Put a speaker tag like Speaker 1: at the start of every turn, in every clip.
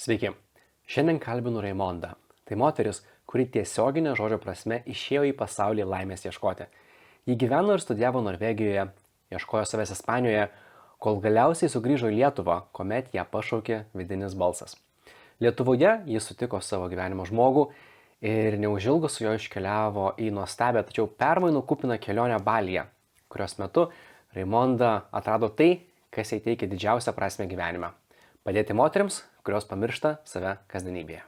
Speaker 1: Sveiki. Šiandien kalbinu Raimondą. Tai moteris, kuri tiesioginė žodžio prasme išėjo į pasaulį laimės ieškoti. Ji gyveno ir studijavo Norvegijoje, ieškojo savęs Ispanijoje, kol galiausiai sugrįžo į Lietuvą, kuomet ją pašaukė vidinis balsas. Lietuvoje ji sutiko savo gyvenimo žmogų ir neužilgo su juo iškeliavo į nuostabią, tačiau permainų kupiną kelionę Balyje, kurios metu Raimonda atrado tai, kas jai teikia didžiausią prasmę gyvenime. Padėti moteriams, kurios pamiršta save kasdienybėje.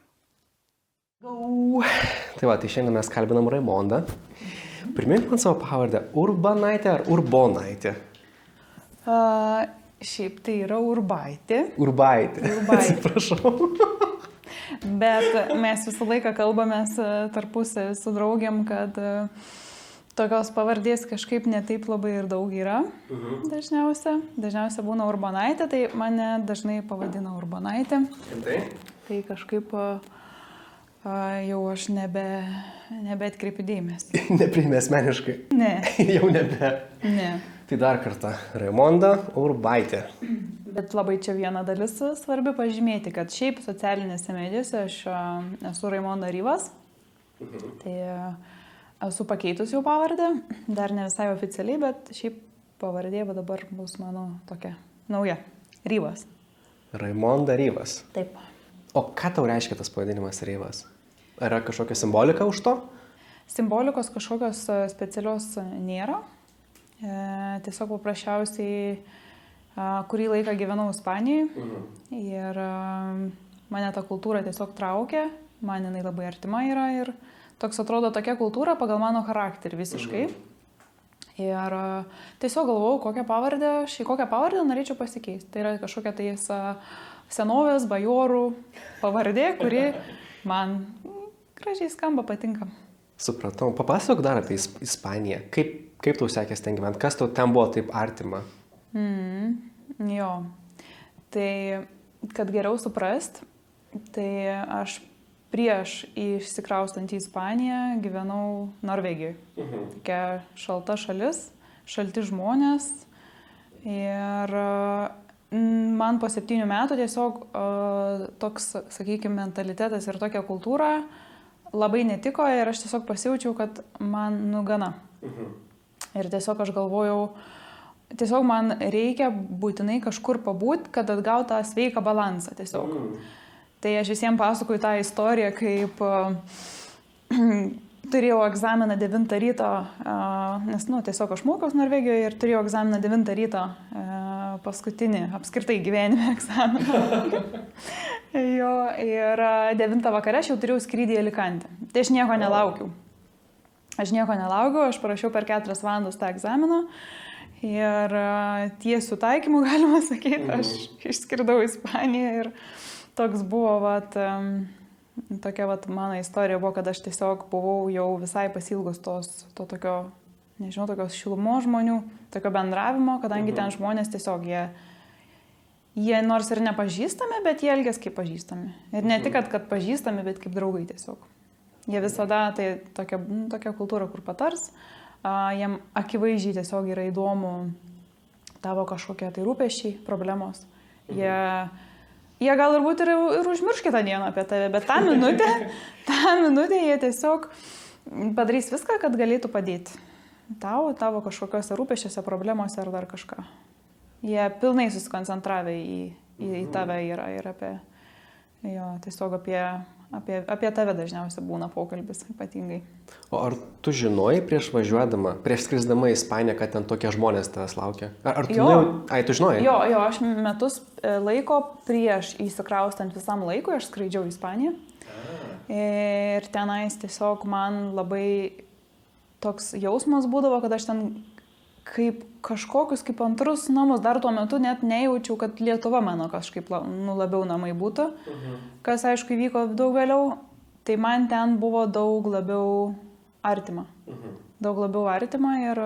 Speaker 1: Tai šiandien mes kalbinam Raimondą. Primink man savo pavardę, Urbanaitė ar Urbonaitė?
Speaker 2: Šiaip tai yra Urbaitė.
Speaker 1: Urbaitė. Atsiprašau.
Speaker 2: Bet mes visą laiką kalbamės tarpusavy su draugiam, kad tokios pavardės kažkaip netaip labai ir daug yra. Dažniausia būna Urbanaitė, tai mane dažnai pavadina Urbanaitė. Tai kažkaip jau aš nebeatkreipiu dėmesį.
Speaker 1: Nepriėmė asmeniškai?
Speaker 2: Ne.
Speaker 1: Jau nebe.
Speaker 2: Ne.
Speaker 1: Tai dar kartą, Raimonda Urbaitė.
Speaker 2: Bet labai čia viena dalis svarbi pažymėti, kad šiaip socialinėse medijose aš esu Raimonda Ryvas. Tai esu pakeitus jau pavardę, dar ne visai oficialiai, bet šiaip pavardė dabar bus mano tokia nauja. Ryvas.
Speaker 1: Raimonda Ryvas.
Speaker 2: Taip.
Speaker 1: O ką tau reiškia tas pavadinimas Ryvas? Ar yra kažkokia simbolika už to?
Speaker 2: Simbolikos kažkokios specialios nėra. Tiesiog paprasčiausiai kurį laiką gyvenau Ispanijoje ir mane ta kultūra tiesiog traukė, man jinai labai artima yra ir toks atrodo tokia kultūra pagal mano charakterį visiškai. Ir tiesiog galvojau, kokią pavardę norėčiau pasikeisti. Tai yra kažkokia tais senovės bajorų pavardė, kuri man gražiai skamba, patinka.
Speaker 1: Supratau. Papasakok dar apie Ispaniją. Kaip tau sekės ten gyventi? Kas tau ten buvo taip artima?
Speaker 2: Jo. Tai, kad geriau suprast, tai aš prieš išsikraustant į Ispaniją gyvenau Norvegijoje. Tokia šalta šalis, šalti žmonės. Ir man po 7 metų tiesiog toks, sakykime, mentalitetas ir tokia kultūra labai netiko ir aš tiesiog pasijaučiau, kad man gana. Ir tiesiog aš galvojau, tiesiog man reikia būtinai kažkur pabūt, kad atgautų tą sveiką balansą tiesiog. Tai aš visiems pasakoju tą istoriją, kaip turėjau egzaminą 9 ryto, nes tiesiog aš mokiaus Norvegijoje ir turėjau egzaminą 9 ryto, paskutinį apskritai gyvenime egzaminą. Jo, ir 9 vakare aš jau turėjau skrydį į Alicantę. Tai aš nieko nelaukiau. Aš parašiau per 4 valandas tą egzaminą ir tiesių taikymų, galima sakyti, aš išskridau į Ispaniją ir toks buvo, tokia mano istorija buvo, kad aš tiesiog buvau jau visai pasilgus to tokio, nežinau, tokios šilumos žmonių, tokio bendravimo, kadangi ten žmonės tiesiog jie nors ir nepažįstami, bet jie elgiasi kaip pažįstami. Ir ne tik, kad pažįstami, bet kaip draugai tiesiog. Jie visada, tai tokia kultūra, kur patars, jiem akivaizdžiai tiesiog yra įdomu tavo kažkokie tai rūpesčiai, problemos. Jie gal ir užmirš kitą dieną apie tave, bet tą minutę jie tiesiog padarys viską, kad galėtų padėti tavo kažkokiose rūpesčiuose, problemose ar dar kažką. Jie pilnai susikoncentravę į tave yra ir tiesiog apie tave dažniausiai būna pokalbis ypatingai.
Speaker 1: O ar tu žinojai prieš skrisdama į Ispaniją, kad ten tokie žmonės tavęs laukia? Ar tu tu žinojai?
Speaker 2: Jo, aš metus laiko prieš įsikraustant visam laikui, aš skraidžiau į Ispaniją. Ir tenais tiesiog man labai toks jausmas būdavo, kad aš ten kaip kažkokius kaip antrus namus, dar tuo metu net nejaučiau, kad Lietuva mano kažkaip labiau namai būtų. Kas aišku įvyko daug vėliau, tai man ten buvo daug labiau artima. Ir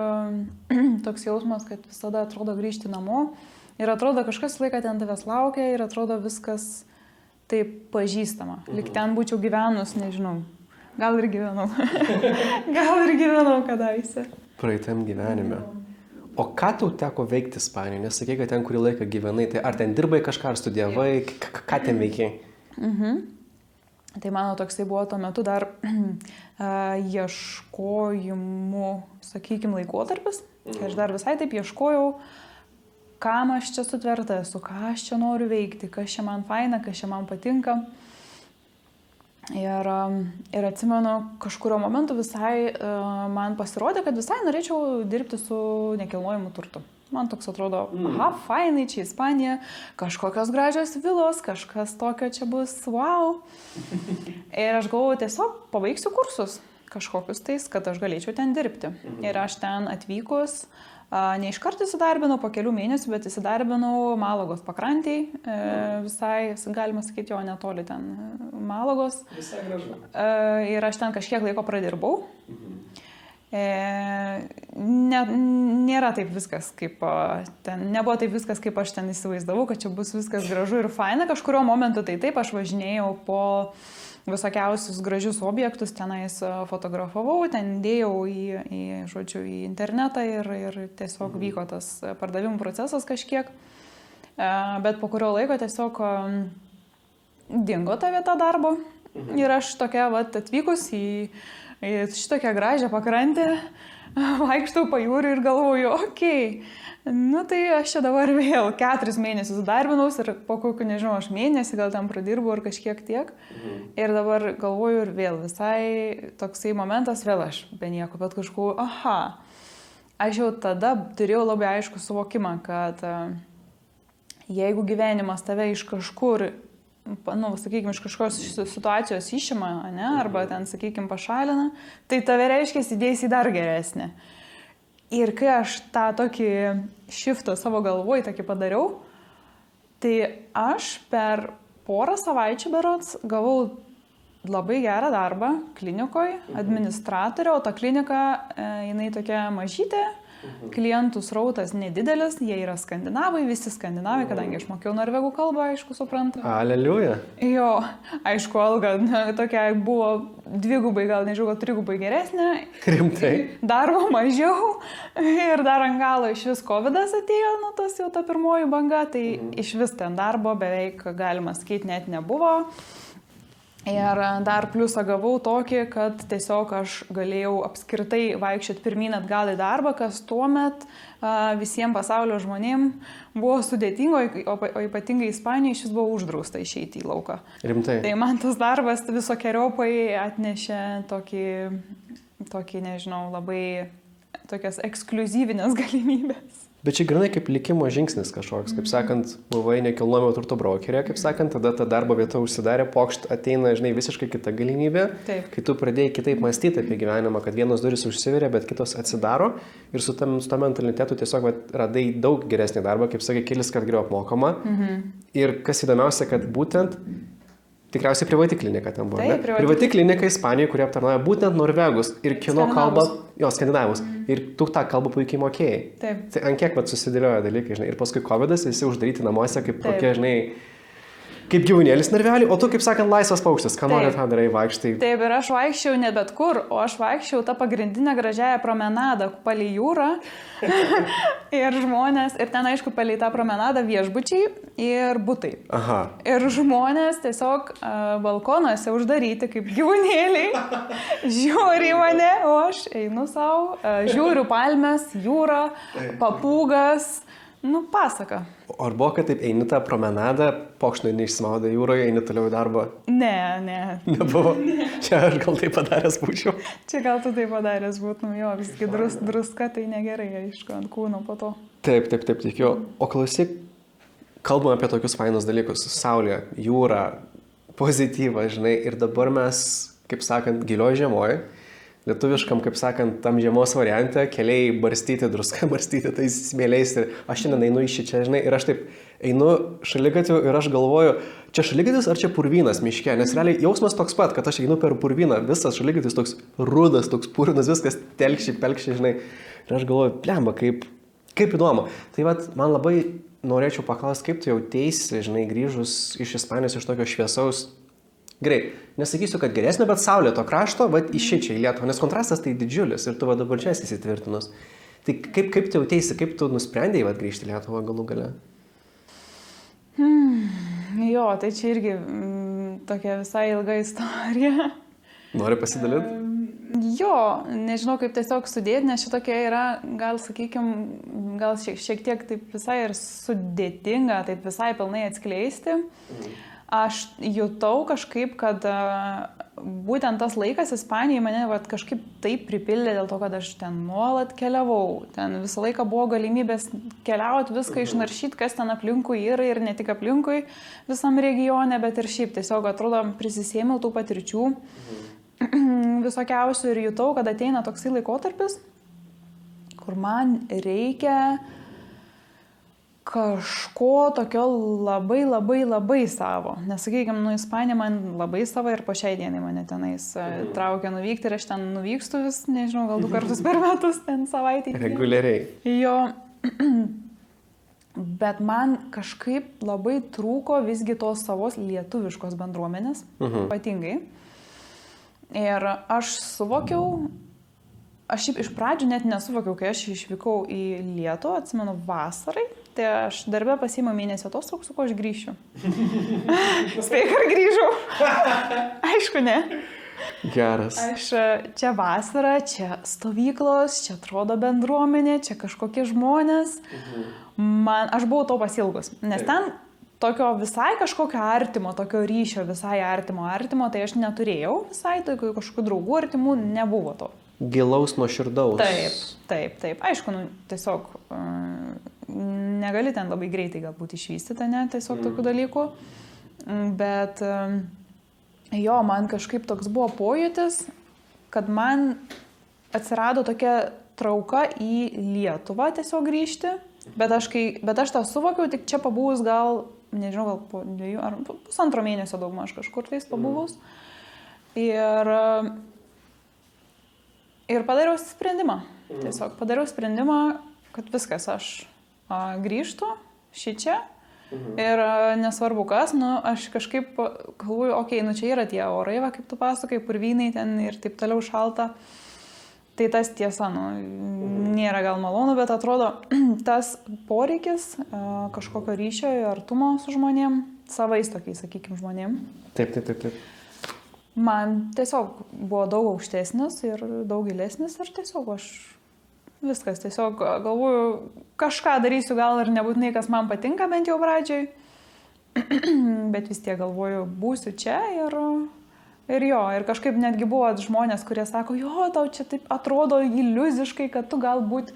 Speaker 2: toks jausmas, kad visada atrodo grįžti namo ir atrodo kažkas laiką ten tavęs laukia ir atrodo viskas taip pažįstama. Lyg ten būčiau gyvenus, nežinau, gal ir gyvenau kadaise.
Speaker 1: Praeitam gyvenime. O ką tau teko veikti Ispanijoje? Nes sakei, kad ten kurį laiką gyvenai, tai ar ten dirbai kažką, ar studijavai, ką ten veikiai?
Speaker 2: Tai mano toksai buvo tuo metu dar ieškojimų, sakykime, laikotarpis. Aš dar visai taip ieškojau, kam aš čia sutverta esu, ką aš čia noriu veikti, kas čia man faina, kas čia man patinka. Ir atsimenu, kažkurio momentu visai man pasirodė, kad visai norėčiau dirbti su nekilnojimu turtu. Man toks atrodo, aha, fainai, čia Ispanija, kažkokios gražios vilos, kažkas tokio čia bus, wow. Ir aš galvoju, tiesiog pabaigsiu kursus kažkokius tais, kad aš galėčiau ten dirbti. Ir aš ten atvykus, ne iš karto įsidarbinau, po kelių mėnesių, bet įsidarbinau Malagos pakrantėj, visai, galima sakyti, jo netoli ten Malagos.
Speaker 1: Visai gražu.
Speaker 2: Ir aš ten kažkiek laiko pradirbau. Nėra taip viskas, kaip ten, nebuvo taip viskas, kaip aš ten įsivaizdavau, kad čia bus viskas gražu ir faina. Kažkurio momentu tai taip, aš važinėjau po visokiausius gražius objektus, tenais fotografavau, ten dėjau į internetą ir tiesiog vyko tas pardavimų procesas kažkiek. Bet po kurio laiko tiesiog dingo ta vieta darbo ir aš tokia atvykus į šitokią gražią pakrantę, vaikštau pajūriu ir galvoju, okei, nu tai aš čia dabar vėl 4 mėnesius darbinaus ir po kokiu, nežinau, aš mėnesį gal tam pradirbau ir kažkiek tiek. Ir dabar galvoju ir vėl visai toksai momentas, vėl aš be nieko, bet kažkuo, aha, aš jau tada turėjau labai aišku suvokimą, kad jeigu gyvenimas tave iš kažkur, sakykime, iš kažkokios situacijos išima, ne, arba ten, sakykime, pašalina, tai tave reiškia įdėsi dar geresnė. Ir kai aš tą tokį shiftą savo galvoj tokį padariau, tai aš per porą savaičių berods gavau labai gerą darbą klinikoje, administratorė, o ta klinika, jinai tokia mažytė, klientų srautas nedidelis, jie yra skandinavai, visi skandinavai, kadangi aš mokėjau norvegų kalbą, aišku, supranta.
Speaker 1: Aleliuja.
Speaker 2: Jo, aišku, alga tokia buvo 2, gal nežinau, gal 3 geresnė.
Speaker 1: Rimtai.
Speaker 2: Darbo mažiau ir dar ant galo iš vis covidas atėjo, nu tas jau ta pirmoji banga, tai iš vis ten darbo beveik, galima sakyti, net nebuvo. Ir dar pliusą gavau tokį, kad tiesiog aš galėjau apskritai vaikščioti pirmyn atgal į darbą, kas tuomet visiems pasaulio žmonėm buvo sudėtingo, o ypatingai Ispanijoje iš vis buvo uždrausta išeiti į lauką.
Speaker 1: Rimtai.
Speaker 2: Tai man tas darbas visokiojopai atnešė tokį, nežinau, labai tokias ekskliuzyvinės galimybės.
Speaker 1: Bet čia grinai kaip likimo žingsnis kažkoks, kaip sakant, buvai nekilnojamo turto brokerė, kaip sakant, tada ta darbo vieta užsidarė, pokšt ateina, žinai, visiškai kita galimybė. Taip. Kai tu pradėjai kitaip mąstyti apie gyvenimą, kad vienos durys užsiveria, bet kitos atsidaro ir su tam mentalitetu tiesiog radai daug geresnį darbą, kaip sakai, kelis kart geriau apmokama. Ir kas įdomiausia, kad būtent tikriausiai privati klinika ten buvo. Taip, privati klinika Ispanijoje, kurie aptarnauja būtent norvegus ir kino kalbą, skandinavus. Ir tu tą kalbą puikiai mokėjai. Taip. Tai ant kiek susidėliojo dalykai, žinai. Ir paskui covidas, visi uždaryti namuose, kaip kokie, žinai, kaip gyvūnėlis narvelį, o tu, kaip sakant, laisvas paukštis, ką nori tą darai, vaikštai. Taip,
Speaker 2: ir aš vaikščiau ne bet kur, o aš vaikščiau tą pagrindinę gražiąją promenadą palei jūrą. Ir žmonės, ir ten aišku palei tą promenadą viešbučiai ir butai. Aha. Ir žmonės tiesiog balkonuose uždaryti kaip gyvūnėliai, žiūri į mane, o aš einu savo, žiūriu palmes, jūrą, papūgas. Nu, pasaka.
Speaker 1: O ar buvo, kad taip eini tą promenadą, pokšnai neišsimauda jūroje, eini toliau į darbą?
Speaker 2: Ne.
Speaker 1: Nebuvo? Čia aš gal tai padaręs būčiau.
Speaker 2: Čia gal tu tai padaręs būtum, jo, visgi druska tai negerai, aišku, ant kūno po to.
Speaker 1: Taip, tikiu. O klausyk, kalbam apie tokius fainus dalykus. Saulė, jūra, pozityva, žinai, ir dabar mes, kaip sakant, gilioj žemoj, lietuviškam, kaip sakant, tam žiemos variante, keliai barstyti, druska barstyti tais smėliais ir aš šiandien einu iš čia, žinai, ir aš taip einu šaligatviu ir aš galvoju, čia šaligatvis ar čia purvynas miške, nes realiai jausmas toks pat, kad aš einu per purvyną, visas šaligatvis toks rudas, toks purvinas, viskas pelkši, žinai, ir aš galvoju, blemba, kaip įdomu. Tai vat, man labai norėčiau paklausti, kaip tu jauteisi, žinai, grįžus iš Ispanijos, iš tokio šviesaus. Gerai, nesakysiu, kad geresnio, bet saulėto krašto, iš čia į Lietuvą, nes kontrastas tai didžiulis ir tu dabar čia esi įsitvirtinus. Tai kaip tu jauteisi, kaip tu nusprendėjai grįžti į Lietuvą galų gale?
Speaker 2: Jo, tai čia irgi tokia visai ilga istorija.
Speaker 1: Nori pasidalinti?
Speaker 2: Jo, nežinau kaip tiesiog sudėti, nes šitokia yra, gal sakykime, gal šiek tiek taip visai ir sudėtinga, taip visai pilnai atskleisti. Aš jutau kažkaip, kad būtent tas laikas Ispanijai mane kažkaip taip pripildė dėl to, kad aš ten nuolat keliavau. Ten visą laiką buvo galimybės keliauti, viską išnaršyti, kas ten aplinkui yra ir ne tik aplinkui visam regione, bet ir šiaip tiesiog atrodo prisisėmiau tų patirčių visokiausių ir jutau, kad ateina toksai laikotarpis, kur man reikia kažko tokio labai savo. Nes, sakykime, Ispanija man labai savo ir po šiai dienai mane tenais traukia nuvykti ir aš ten nuvykstu vis, nežinau, gal 2 kartus per metus ten savaitį.
Speaker 1: Reguliariai.
Speaker 2: Jo. Bet man kažkaip labai trūko visgi tos savos lietuviškos bendruomenės, ypatingai. Ir aš suvokiau, aš iš pradžių net nesuvokiau, kai aš išvykau į Lietuvą, atsimenu, vasarai, tai aš darbę pasiėmiau mėnesio atostogų, su ko aš grįšiu. Spėk, ar grįžau? Aišku, ne.
Speaker 1: Geras.
Speaker 2: Aš čia vasara, čia stovyklos, čia atrodo bendruomenė, čia kažkokie žmonės. Aš buvau to pasilgus, nes ten tokio visai kažkokio artimo, tokio ryšio visai artimo, tai aš neturėjau visai, tokio kažkokių draugų artimų nebuvo to.
Speaker 1: Gilaus nuoširdaus.
Speaker 2: Taip. Aišku, tiesiog negali ten labai greitai galbūt išvystyti, ne, tiesiog tokių dalykų. Bet jo, man kažkaip toks buvo pojūtis, kad man atsirado tokia trauka į Lietuvą tiesiog grįžti. Bet aš tą suvokiau tik čia pabuvus gal, nežinau, gal po 2 ar 1,5 mėnesio daugmaž kažkur tais pabuvus. Ir padariau sprendimą. Tiesiog padariau sprendimą, kad viskas, aš grįžtu šičia ir nesvarbu kas, aš kažkaip galvoju, okei, čia yra tie orai, kaip tu pasakai, purvynai ten ir taip toliau šalta. Tai tas tiesa, nėra gal malonu, bet atrodo, tas poreikis kažkokio ryšio ir artumo su žmonėm, savais tokiais, sakykime, žmonėm.
Speaker 1: Taip.
Speaker 2: Man tiesiog buvo daug aukštesnis ir daug gilesnis ir tiesiog aš viskas, tiesiog galvoju, kažką darysiu gal ir nebūtinai, kas man patinka bent jau pradžiai, bet vis tiek galvoju, būsiu čia ir kažkaip netgi buvo žmonės, kurie sako, jo, tau čia taip atrodo iliuziškai, kad tu galbūt,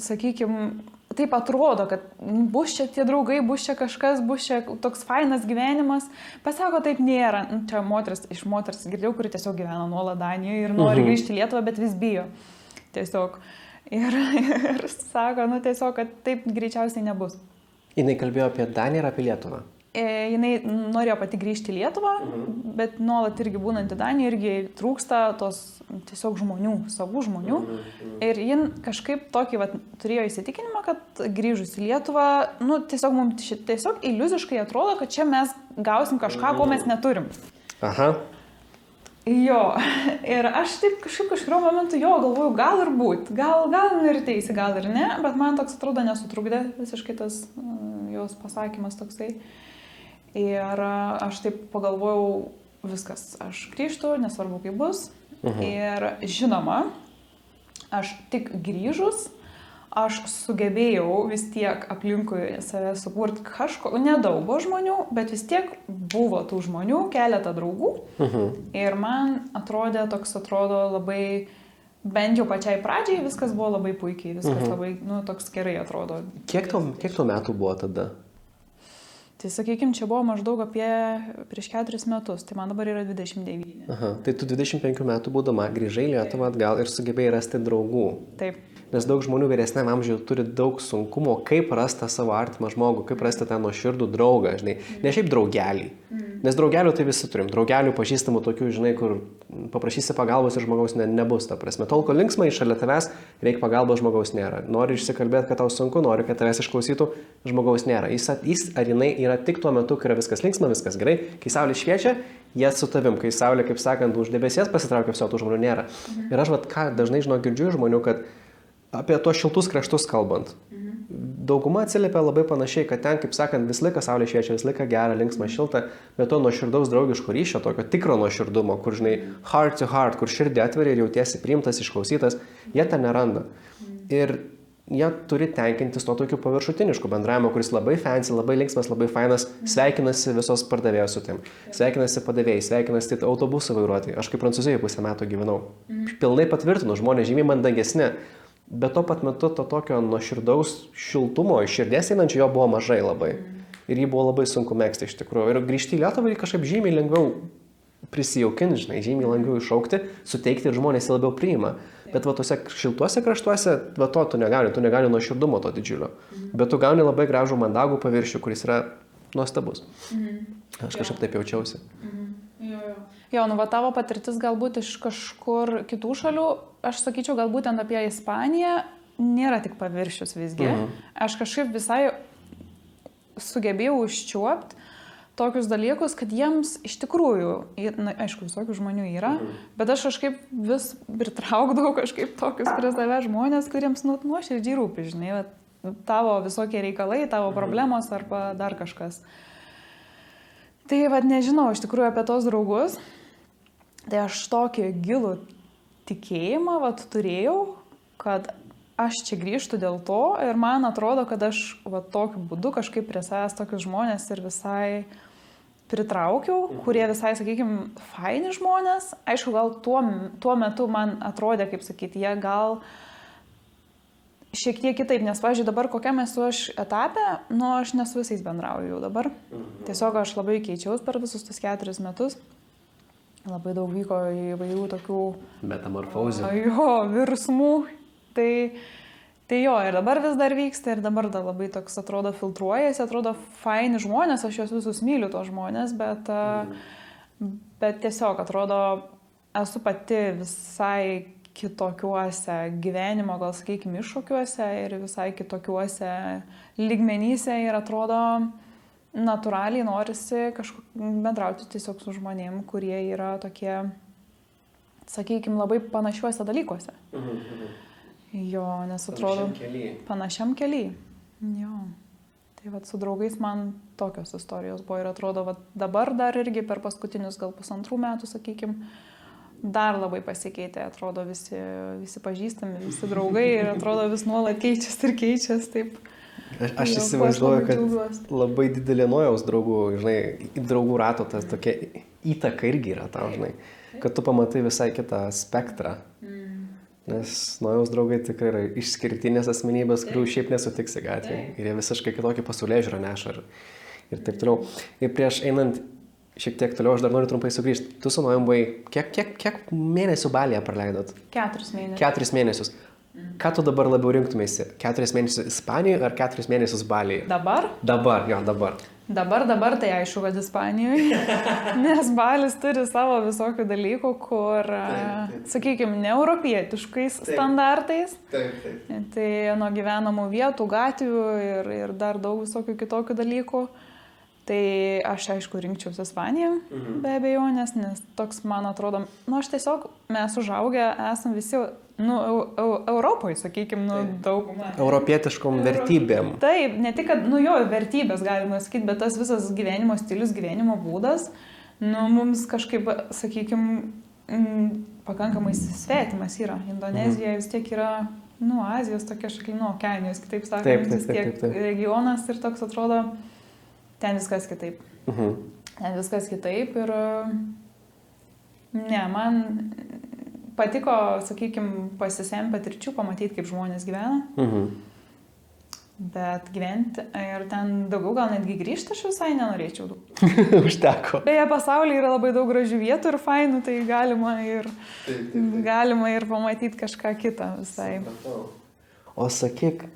Speaker 2: sakykime, taip atrodo, kad bus čia tie draugai, bus čia kažkas, bus čia toks fainas gyvenimas. Pasako, taip nėra. Čia iš moters girdėjau, kuri tiesiog gyvena nuolat Danijoje ir nori grįžti į Lietuvą, bet vis bijo. Tiesiog. Ir sako, tiesiog, kad taip greičiausiai nebus.
Speaker 1: Jinai kalbėjo apie Daniją ir apie Lietuvą.
Speaker 2: Jinai norėjo pati grįžti į Lietuvą, bet nuolat irgi būnant į Daniją, irgi trūksta tos tiesiog žmonių, savų žmonių. Ir jin kažkaip tokį turėjo įsitikinimą, kad grįžus į Lietuvą, tiesiog mums tiesiog iliuziškai atrodo, kad čia mes gausim kažką, ko mes neturim.
Speaker 1: Aha.
Speaker 2: Jo, ir aš taip kažkurio momentu galvoju, gal ir būt, gal ir teisi, gal ir ne, bet man toks atrodo nesutrukdė visiškai tas jos pasakymas toksai. Ir aš taip pagalvojau, viskas, aš grįžtu, nesvarbu kaip bus. Ir žinoma, aš tik grįžus, aš sugebėjau vis tiek aplinkui save sukurti nedaug buvo žmonių, bet vis tiek buvo tų žmonių, keletą draugų. Ir man atrodo labai, bent jau pačiai pradžiai, viskas buvo labai puikiai, viskas labai, toks gerai atrodo.
Speaker 1: Kiek tau metų buvo tada?
Speaker 2: Tai sakykime, čia buvo maždaug apie prieš 4 metus, tai man dabar yra 29.
Speaker 1: Aha, tai tu 25 metų būdama grįžai Lietuvą atgal ir sugebėjai rasti draugų.
Speaker 2: Taip.
Speaker 1: Nes daug žmonių vyresniam amžiuje turi daug sunkumo, kaip rasti savo artimą žmogų, kaip rasti tą nuoširdų draugą, žinai. Ne šiaip draugelį. Nes draugelių tai visi turim. Draugelių pažįstamų tokių, žinai, kur paprašysi pagalbos ir žmogaus nebus, ta prasme. Tol, kol linksmai šalia tavęs, reikia pagalbos, žmogaus nėra. Nori išsikalbėti, kad tau sunku, nori, kad tavęs išklausytų, žmogaus nėra. Jis ar jinai yra tik tuo metu, kai yra viskas linksma, viskas gerai. Kai saulė šviečia, jie su tavim. Kai saulė, kaip sakant, už debesies pasitraukia, viso tų žmonių nėra. Ir aš dažnai girdžiu žmonių, kad apie tuos šiltus kraštus kalbant.
Speaker 3: dauguma atsiliepia labai panašiai, kad ten, kaip sakant, visą laiką saulė šviečia, visą laiką gera, linksma, šilta, bet to nuoširdaus draugiško ryšio, tokio tikro nuoširdumo, kur, žinai, heart to heart, kur širdį atveri ir jautiesi priimtas, išklausytas, jie ten neranda. Ir jie turi tenkintis to tokiu paviršutinišku bendravimu, kuris labai fancy, labai linksmas, labai fainas, sveikinasi visos pardavėjos su tim, sveikinasi padavėjai, sveikinasi autobusų vairuotojai. Aš kaip Prancūzijoje pusę metų gyvenau. Pilnai patvirtinu, žmonės žymiai mandagesni, bet tuo pat metu to tokio nuoširdaus šiltumo, iš širdies einančio jo buvo mažai labai. Ir jį buvo labai sunku megzti iš tikrųjų. Ir grįžti į Lietuvą kažkaip žymiai lengviau prisijaukinti, žinai, žymiai lengviau iššaukti, suteikti ir žmonės jį labiau priima. Bet va tose šiltuose kraštuose, va to tu negali nuoširdumo to didžiulio. Bet tu gauni labai gražų mandagų paviršių, kuris yra nuostabus. Aš kažkaip taip jaučiausi.
Speaker 2: Jo, nu va tavo patirtis galbūt iš kažkur kitų šalių, aš sakyčiau, galbūt ten apie Ispaniją nėra tik paviršius visgi. Aš kažkaip visai sugebėjau užčiuopti tokius dalykus, kad jiems iš tikrųjų, na, aišku, visokių žmonių yra, bet aš kažkaip vis pritraukdavau kažkaip tokius prie save žmonės, kuriems nuoširdžiai rūpi, žinai, tavo visokie reikalai, tavo problemos arba dar kažkas. Tai vad nežinau iš tikrųjų apie tos draugus, tai aš tokį gilų tikėjimą vad turėjau, kad aš čia grįžtu dėl to ir man atrodo, kad aš va, tokiu būdu kažkaip prie savęs tokius žmonės ir visai pritraukiau, kurie visai, sakykime, faini žmonės. Aišku, gal tuo metu man atrodė, kaip sakyti, jie gal šiek tiek kitaip, nes, pavyzdžiui, dabar kokiam esu aš etapė, nu, aš nesu visais bendrauju jau dabar. Tiesiog aš labai keičiaus per visus tus 4 metus. Labai daug vyko įvairių tokių
Speaker 3: metamorfozių.
Speaker 2: Jo, virsmų. Tai jo, ir dabar vis dar vyksta, ir dabar dar labai toks atrodo filtruojasi, atrodo faini žmonės, aš juos visus myliu tos žmonės, bet tiesiog atrodo, esu pati visai kitokiuose gyvenimo, gal sakykime, iššūkiuose ir visai kitokiuose lygmenyse ir atrodo natūraliai norisi bendrauti tiesiog su žmonėm, kurie yra tokie, sakykime, labai panašiuose dalykuose. Jo, nes atrodo panašiam kely. Jo. Tai vat su draugais man tokios istorijos buvo ir atrodo, vat dabar dar irgi per paskutinius gal 1,5 metų, sakykime, dar labai pasikeitė, atrodo visi pažįstami, visi draugai ir atrodo vis nuolat keičiasi, taip.
Speaker 3: Aš įsivaizduoju, kad labai didelė nojaus draugų, žinai, draugų rato tas tokia įtaka irgi yra tau, žinai, kad tu pamatai visai kitą spektrą. Nes nojaus draugai tikrai yra išskirtinės asmenybės, kurių šiaip nesutiksi gatvėje. Ir jie visiškai kitokį pasaulėžiūrą neša ir taip toliau. Ir prieš einant šiek tiek toliau, aš dar noriu trumpai sugrįžti. Tu su nojum buvai, kiek mėnesių Balyje praleidot?
Speaker 2: 4 mėnesius.
Speaker 3: 4 mėnesius. Ką tu dabar labiau rinktumėsi? 4 mėnesius Ispanijoje ar 4 mėnesius Balyje?
Speaker 2: Dabar?
Speaker 3: Dabar.
Speaker 2: Dabar tai aišku, kad Ispanijoje, nes Balis turi savo visokių dalykų, kur, sakykime, neeuropietiškais standartais.
Speaker 3: Taip.
Speaker 2: Tai nuo gyvenamų vietų, gatvių ir dar daug visokių kitokių dalykų. Tai aš aišku rinkčiausi Ispaniją, be abejonės, nes toks man atrodo, aš tiesiog mes užaugę esam visi, Europoje, sakykime, daugumą.
Speaker 3: Europietiškom vertybėm.
Speaker 2: Taip, ne tik, kad, jo, vertybės galima sakyti, bet tas visas gyvenimo stilius, gyvenimo būdas, mums kažkaip, sakykime, pakankamai svetimas yra. Indonezija vis tiek yra, Azijos tokia šalia, Okeanijos, kitaip sakant, vis tiek regionas ir toks atrodo, ten viskas kitaip. Ten viskas kitaip ir, man patiko, sakykime, pasisemti patirčių, pamatyti, kaip žmonės gyvena. Bet gyventi ir ten daugiau gal netgi grįžti aš visai nenorėčiau.
Speaker 3: Užteko.
Speaker 2: Beje, pasaulyje yra labai daug gražių vietų ir fainų, tai galima ir pamatyti kažką kitą visai.
Speaker 3: O sakyk,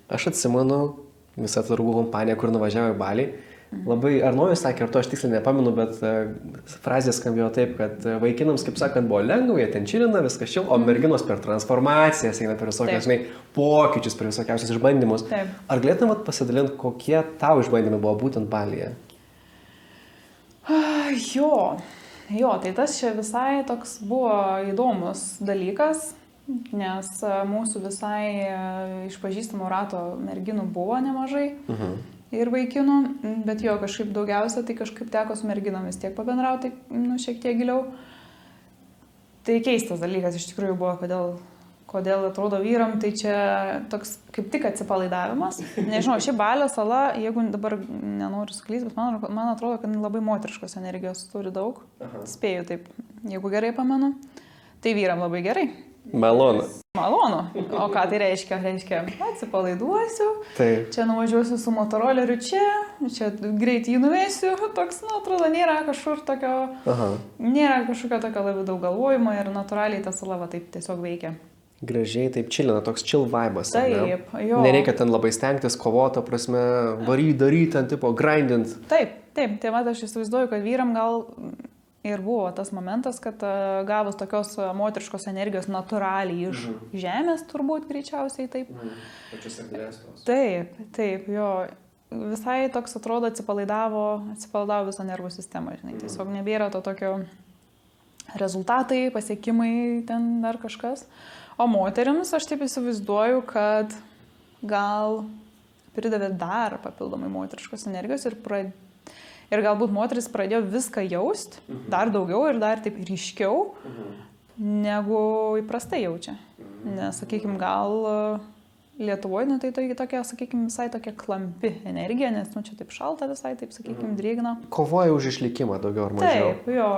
Speaker 3: aš atsimenu visą draugų kompaniją, kur nuvažiavo į Balį. Labai, ar Nojus sakė, ar to aš tiksliai nepamenu, bet frazė skambėjo taip, kad vaikinams, kaip sakant, buvo lengva, jie ten čilina, viskas šil, o merginos per transformacijas eina per visokias, žinai, pokyčius, per visokiausius išbandymus.
Speaker 2: Taip.
Speaker 3: Ar galėtum pasidalinti, kokie tau išbandymai buvo būtent Balyje?
Speaker 2: Jo, tai tas čia visai toks buvo įdomus dalykas. nes mūsų visai iš pažįstamų rato merginų buvo nemažai ir vaikinų, bet jo kažkaip daugiausia, tai kažkaip teko su merginomis tiek pabendrauti, šiek tiek giliau. Tai keistas dalykas iš tikrųjų buvo, kodėl atrodo vyram, tai čia toks kaip tik atsipalaidavimas. Nežinau, ši Balio sala, jeigu dabar nenoriu suklysti, bet man atrodo, kad labai moteriškos energijos turi daug. Spėju taip, jeigu gerai pamenu. Tai vyram labai gerai.
Speaker 3: Malonu.
Speaker 2: O ką tai reiškia? Reiškia, atsipalaiduosiu,
Speaker 3: Taip.
Speaker 2: Čia nuvažiuosiu su motoroleriu čia greit jį nuvesiu, toks, atrodo, nėra kažkokio tokio labai daug galvojimo ir natūraliai ta sala va taip tiesiog veikia.
Speaker 3: Gražiai, taip chillina, toks chill vibas.
Speaker 2: Taip, jo.
Speaker 3: Nereikia ten labai stengtis, kovoti, prasme, daryti, ten tipo, grindint.
Speaker 2: Taip, tai va, aš įsivaizduoju, kad vyram gal ir buvo tas momentas, kad gavus tokios moteriškos energijos natūraliai iš žemės, turbūt greičiausiai taip.
Speaker 3: Pačios erdvės.
Speaker 2: Taip, jo. Visai toks atrodo atsipalaidavo visą nervų sistemą, žinai. Tiesiog nebėra to tokio rezultatai, pasiekimai, ten dar kažkas. O moterims aš taip įsivaizduoju, kad gal pridavė dar papildomai moteriškos energijos ir galbūt moteris pradėjo viską jaust, dar daugiau ir dar taip ryškiau, negu įprastai jaučia. Nes, sakykime, gal Lietuvoje, tai tokia, sakykime, visai tokia klampi energija, nes, čia taip šalta visai, taip, sakykime, drėgna.
Speaker 3: Kovoja už išlikimą daugiau ar mažiau.
Speaker 2: Taip, jo.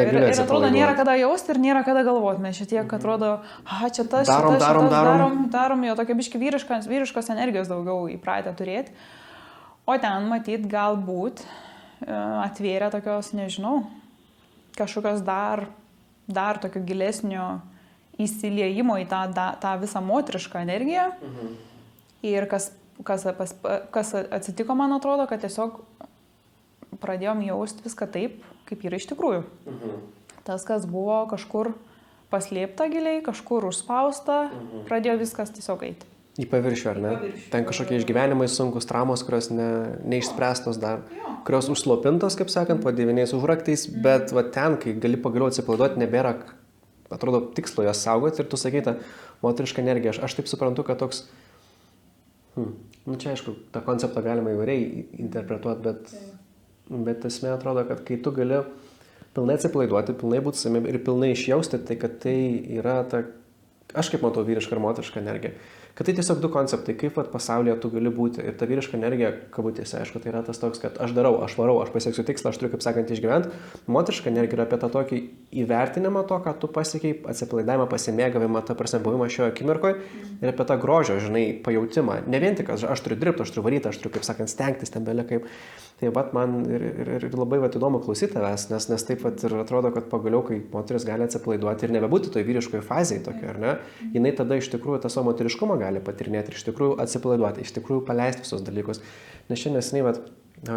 Speaker 2: Ir atrodo, nėra kada jausti ir nėra kada galvoti. Mes šiek atrodo, čia tas, darom, jo tokia biški vyriškos energijos daugiau įpratę turėti. O ten, matyt, galbūt atvėrė tokios, nežinau, kažkokios dar tokio gilesnio įsiliejimo į tą visą moterišką energiją. Ir kas atsitiko, man atrodo, kad tiesiog pradėjom jausti viską taip, kaip yra iš tikrųjų. Tas, kas buvo kažkur paslėpta giliai, kažkur užspausta, pradėjo viskas tiesiog eiti.
Speaker 3: Į paviršių, ar ne? Ten kažkokie išgyvenimai sunkus, traumos, kurios neišspręstos dar, kurios užslopintos, kaip sakant, po 9 užraktais, bet va ten, kai gali pagaliau atsipalaiduoti, nebėra, atrodo, tikslo jos saugoti ir tu sakyta moteriška energija. Aš taip suprantu, kad toks, čia aišku, tą konceptą galima įvairiai interpretuoti, bet esmė atrodo, kad kai tu gali pilnai atsipalaiduoti, pilnai būti savimi ir pilnai išjausti, tai kad tai yra ta, aš kaip matau vyrišką ir moterišką energiją. Kad tai tiesiog du konceptai, kaip pasaulyje tu gali būti. Ir ta vyriška energija, kabutėse, aišku, tai yra tas toks, kad aš darau, aš varau, aš pasieksiu tikslą, aš turiu, kaip sakant, išgyventi. Moteriška energija yra apie tą tokį įvertinimą to, ką tu pasiekiai, atsipalaidavimą, pasimėgavimą, ta prasme, buvimą šioje akimirkoje ir apie tą grožio, žinai, pajautimą. Ne vien tik, aš turiu dirbti, aš turiu varyti, aš turiu, kaip sakant, stengtis, ten belė kaip. Tai man ir labai įdomu klausyti tavęs, nes taip ir atrodo, kad pagaliau, kai moteris gali atsipalaiduoti ir nebebūti toj vyriškoje fazėje tokia, ar ne, jinai tada iš tikrųjų tą savo moteriškumą gali patirinėti ir iš tikrųjų atsipalaiduoti, iš tikrųjų paleisti visus dalykus. Nes šiandien neseniai,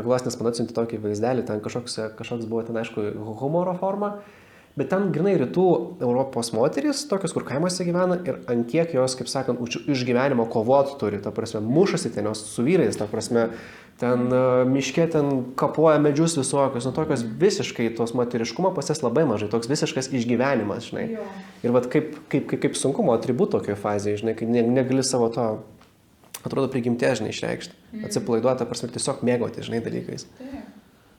Speaker 3: Glosnis man atsiuntė tokį vaizdelį, ten kažkoks buvo ten, aišku, humoro forma, bet ten grinai rytų Europos moterys, tokios, kur kaimuose gyvena ir ant kiek jos, kaip sakant, iš gyvenimo kovot turi, ta prasme, mušasi ten jos su vyrais, ta prasme, ten miške ten kapoja medžius visokius, tokios visiškai tos moteriškumo pas jas labai mažai, toks visiškas išgyvenimas, žinai. Jo. Ir vat kaip sunkumo atributo tokioje fazėje, žinai, kai negali savo to, atrodo, prigimtė, žinai, išreikšti. Atsipalaiduoti, prasme, tiesiog mėgauti, žinai, dalykais.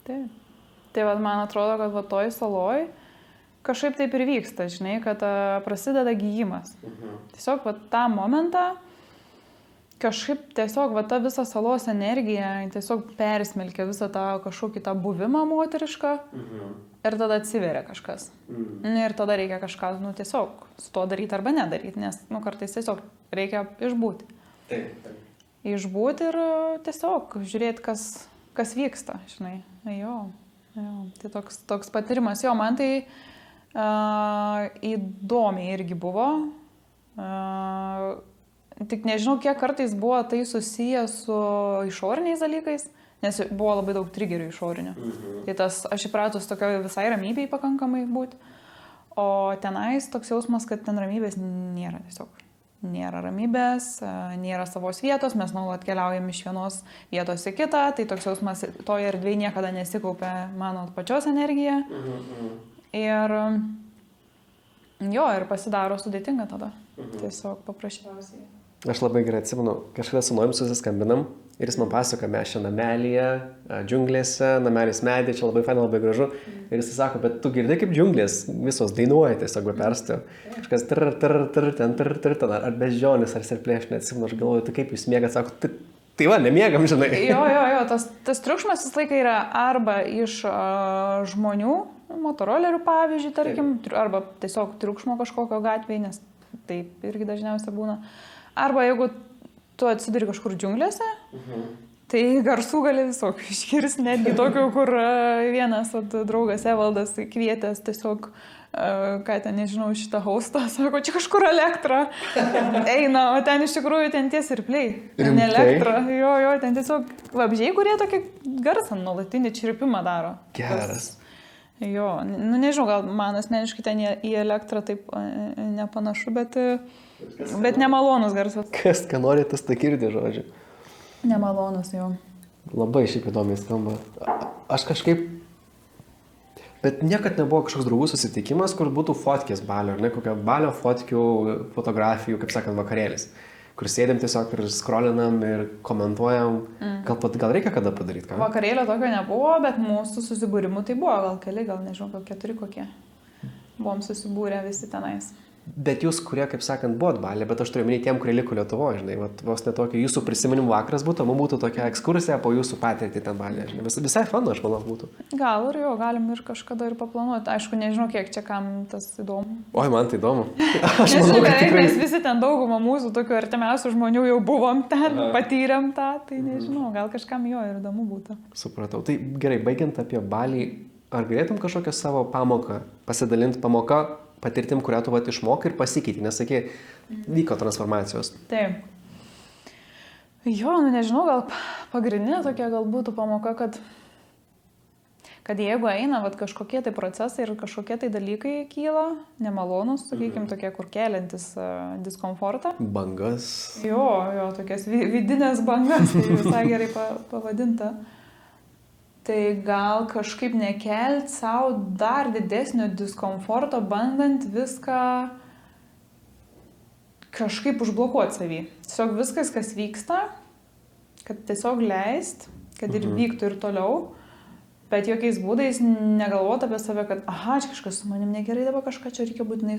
Speaker 2: Taip. Tai vat, man atrodo, kad va toj saloj kažkaip taip ir vyksta, žinai, kad prasideda gyjimas. Tiesiog va tą momentą kažkaip tiesiog va ta visa salos energija tiesiog persmelkia visą tą kažkokį tą buvimą moterišką ir tada atsiveria kažkas. Ir tada reikia kažką, tiesiog su to daryti arba nedaryti, nes, kartais tiesiog reikia išbūti.
Speaker 3: Taip.
Speaker 2: Išbūti ir tiesiog žiūrėti, kas vyksta, žinai. Jo. Tai toks patyrimas. Jo, man tai įdomiai irgi buvo. Tik nežinau, kiek kartais buvo tai susiję su išoriniais dalykais, nes buvo labai daug trigerių išorinių. Tai aš įpratus tokio visai ramybei pakankamai būti, o tenais toks jausmas, kad ten ramybės nėra tiesiog. Nėra ramybės, nėra savos vietos, mes nuolat keliaujam iš vienos vietos į kitą, tai toks jausmas, toje erdvėje niekada nesikaupia mano pačios energija. Ir pasidaro sudėtinga tada. Tiesiog paprasčiausiai.
Speaker 3: Aš labai gerai atsimenu, kažkada su Noim susiskambinam ir jis man pasakoja, mes čia namelyje, džiunglėse, namelis medė, čia labai faina, labai gražu. Ir jis sako, bet tu girdai kaip džiunglės visos dainuoja, tiesiog be perstėjo. Kažkas ten, ar beždžionis, ar serplėš, neatsimenu, aš galvoju, tai kaip jūs mėgat, sako, tai va, nemiegam, žinai.
Speaker 2: Jo, tas triukšmas visą laiką yra arba iš žmonių, motorolerių pavyzdžiui, tarkim, arba tiesiog triukšmo kažkokio gatvėje, nes taip irgi dažniausiai būna. Arba jeigu tu atsiduri kažkur džiunglėse, tai garsų gali visokių išgirsti, netgi tokių, kur vienas draugas Evaldas kvietęs tiesiog, ką ten, nežinau, šitą haustą, sako, čia kažkur elektra eina, o ten iš tikrųjų ten ties ir plei. Ne elektra, jo, ten tiesiog vabžiai, kurie tokį garsą nuolatinį čirpimą daro.
Speaker 3: Geras.
Speaker 2: Jo, nu nežinau, gal man asmeniškai ten į elektrą taip nepanašu, bet nemalonus garsas.
Speaker 3: Kas, ką nori, tas tai girdė, žodžiu.
Speaker 2: Nemalonus, jo.
Speaker 3: Labai šiaip įdomiai skamba. Aš kažkaip... Bet niekad nebuvo kažkoks draugų susitikimas, kur būtų fotkės balio, ar ne, kokio balio fotkių, fotografijų, kaip sakant, vakarėlis. Kur sėdėm tiesiog ir scrollinam ir komentuojam. Gal reikia kada padaryti ką?
Speaker 2: Vakarėlio tokio nebuvo, bet mūsų susibūrimų tai buvo, gal keli, gal nežinau, gal 4 kokie. Buvom susibūrę visi tenais.
Speaker 3: Bet jūs, kurie, kaip sakant, buvot balė, bet aš turiu minėti tiem, kurie liko Lietuvoje, žinai, vos netokio jūsų prisiminimų vakaras būtų, man būtų tokia ekskursija po jūsų patirtį ten balė, žinai, visai fanu, aš manau, būtų.
Speaker 2: Gal ir jo, galim ir kažkada ir paplanuoti, aišku, nežinau, kiek čia kam tas įdomu.
Speaker 3: Oi, man tai įdomu.
Speaker 2: Aš manau, kad tikrai... Mes visi ten daugumą mūsų, tokių artimiausių žmonių jau buvom ten, patyrėm tą, tai nežinau, gal kažkam jo ir įdomu būtų.
Speaker 3: Supratau. Tai gerai, baigiant apie balį, ar galėtum kažkokią savo pamoką pasidalinti pamoką, patirtim, kurią tu išmokai ir pasikeitė, nes sakė, vyko transformacijos.
Speaker 2: Taip. Jo, nu nežinau, gal pagrindinė tokia gal būtų pamoka, kad jeigu eina kažkokie tai procesai ir kažkokie tai dalykai kyla, nemalonus, sakykim, tokie, kur keliantis diskomfortą.
Speaker 3: Bangas.
Speaker 2: Jo, tokias vidinės bangas, tai visai gerai pavadinta. Tai gal kažkaip nekelt savo dar didesnio diskomforto, bandant viską kažkaip užblokuoti savį. Tiesiog viskas, kas vyksta, kad tiesiog leist, kad ir vyktų ir toliau, bet jokiais būdais negalvoti apie save, kad aha, čia kažkas su manim negerai, dabar kažką čia reikia būtinai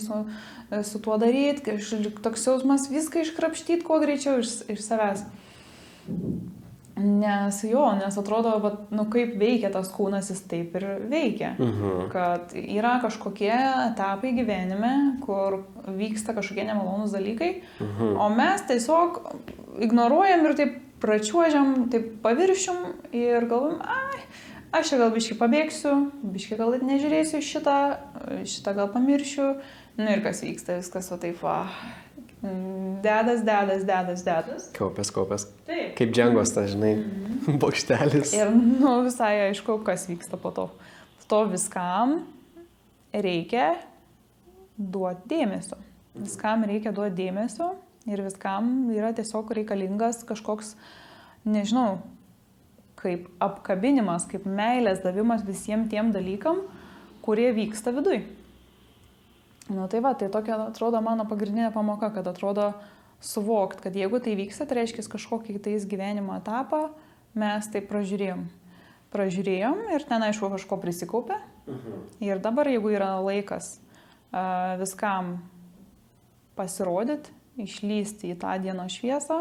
Speaker 2: su tuo daryti, toks jausmas viską iškrapštyti kuo greičiau iš savęs. Nes atrodo, kaip veikia tas kūnas, jis taip ir veikia. Kad yra kažkokie etapai gyvenime, kur vyksta kažkokie nemalonūs dalykai, o mes tiesiog ignoruojam ir taip pračiuožiam, taip paviršium ir galvom, aš čia gal biškį pabėgsiu, biškį gal nežiūrėsiu šitą gal pamiršiu, nu ir kas vyksta, viskas o taip dedas. Kaupės. Taip.
Speaker 3: Kaip džengos, žinai, bokštelis.
Speaker 2: Ir visai aišku, kas vyksta po to. To viskam reikia duoti dėmesio. Viskam reikia duoti dėmesio ir viskam yra tiesiog reikalingas kažkoks, nežinau, kaip apkabinimas, kaip meilės davimas visiems tiem dalykam, kurie vyksta viduj. Tai va, tai tokia atrodo mano pagrindinė pamoka, kad atrodo suvokt, kad jeigu tai vyksta, tai reiškia kažkokį tais gyvenimo etapą, mes tai pražiūrėjom. Pražiūrėjom ir ten aišku kažko prisikaupė. Ir dabar, jeigu yra laikas viskam pasirodyti, išlysti į tą dienos šviesą,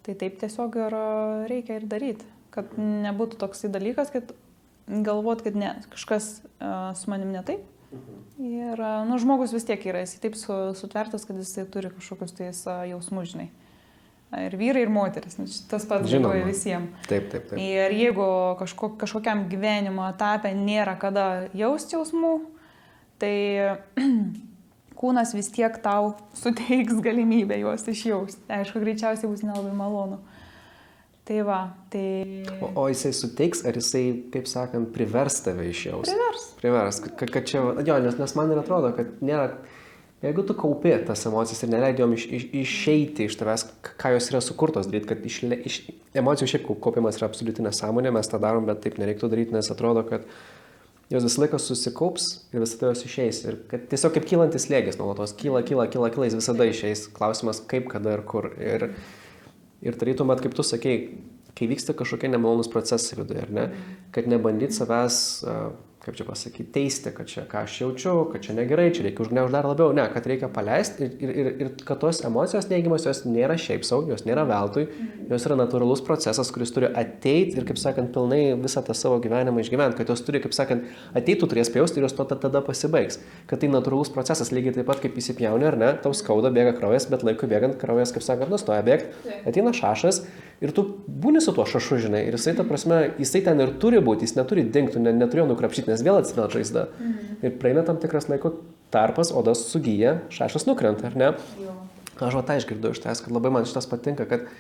Speaker 2: tai taip tiesiog ir reikia ir daryti. Kad nebūtų toksai dalykas, kad galvot, kad ne, kažkas su manim ne taip. Ir žmogus vis tiek yra, jis taip sutvertas, kad jis turi kažkokius tais jausmus, žinai. Ir vyrai, ir moteris, tas pats galvoja visiems.
Speaker 3: Taip.
Speaker 2: Ir jeigu kažkokiam gyvenimo etape nėra kada jausti jausmų, tai kūnas vis tiek tau suteiks galimybę juos išjausti. Aišku, greičiausiai bus nelabai malonu. Tai va, tai...
Speaker 3: O jisai suteiks, ar jisai, kaip sakant, privers tave išjausti? Privers. Kad čia, nes man ir atrodo, kad nėra, jeigu tu kaupi tas emocijas ir neleidai jom išeiti iš tavęs, ką jos yra sukurtos daryti, kad emocijų šiaip kaupimas yra absoliuti nesąmonė, mes tą darom, bet taip nereiktų daryti, nes atrodo, kad jos visą laiką susikaups ir visada jos išeis. Ir kad tiesiog kaip kylantis slėgis nuolatos, kyla, jis visada išeis. Klausimas kaip, kada ir kur. Ir tarytum, kaip tu sakei, kai vyksta kažkokie nemalonus procesai viduje, ar ne, kad nebandyt savęs, kaip čia pasakyti, teisti, kad čia ką aš jaučiu, kad čia negerai, čia reikia užgniaužti dar labiau, ne, kad reikia paleisti ir kad tos emocijos neigiamos, jos nėra šiaip sau, jos nėra veltui, jos yra natūralus procesas, kuris turi ateiti ir, kaip sakant, pilnai visą tą savo gyvenimą išgyventi, kad jos turi, kaip sakant, ateitų turės pjausti ir jos tada pasibaigs, kad tai natūralus procesas, lygiai taip pat kaip įsipjauni, ar ne, tau skauda, bėga kraujas, bet laikui bėgant kraujas, kaip sakant, nustoja bėgti, ateina šašas ir tu būni su tuo šašu, žinai, ir jisai, ta prasme, jisai ten ir turi būti, jis neturi dingti, neturėjo nukrapšyti, nes vėl atsivėl žaizda. Ir praeina tam tikras laiko tarpas, oda sugyja, šašas nukrenta, ar ne? Aš va tą išgirdau iš tavęs, kad labai man šitas patinka, kad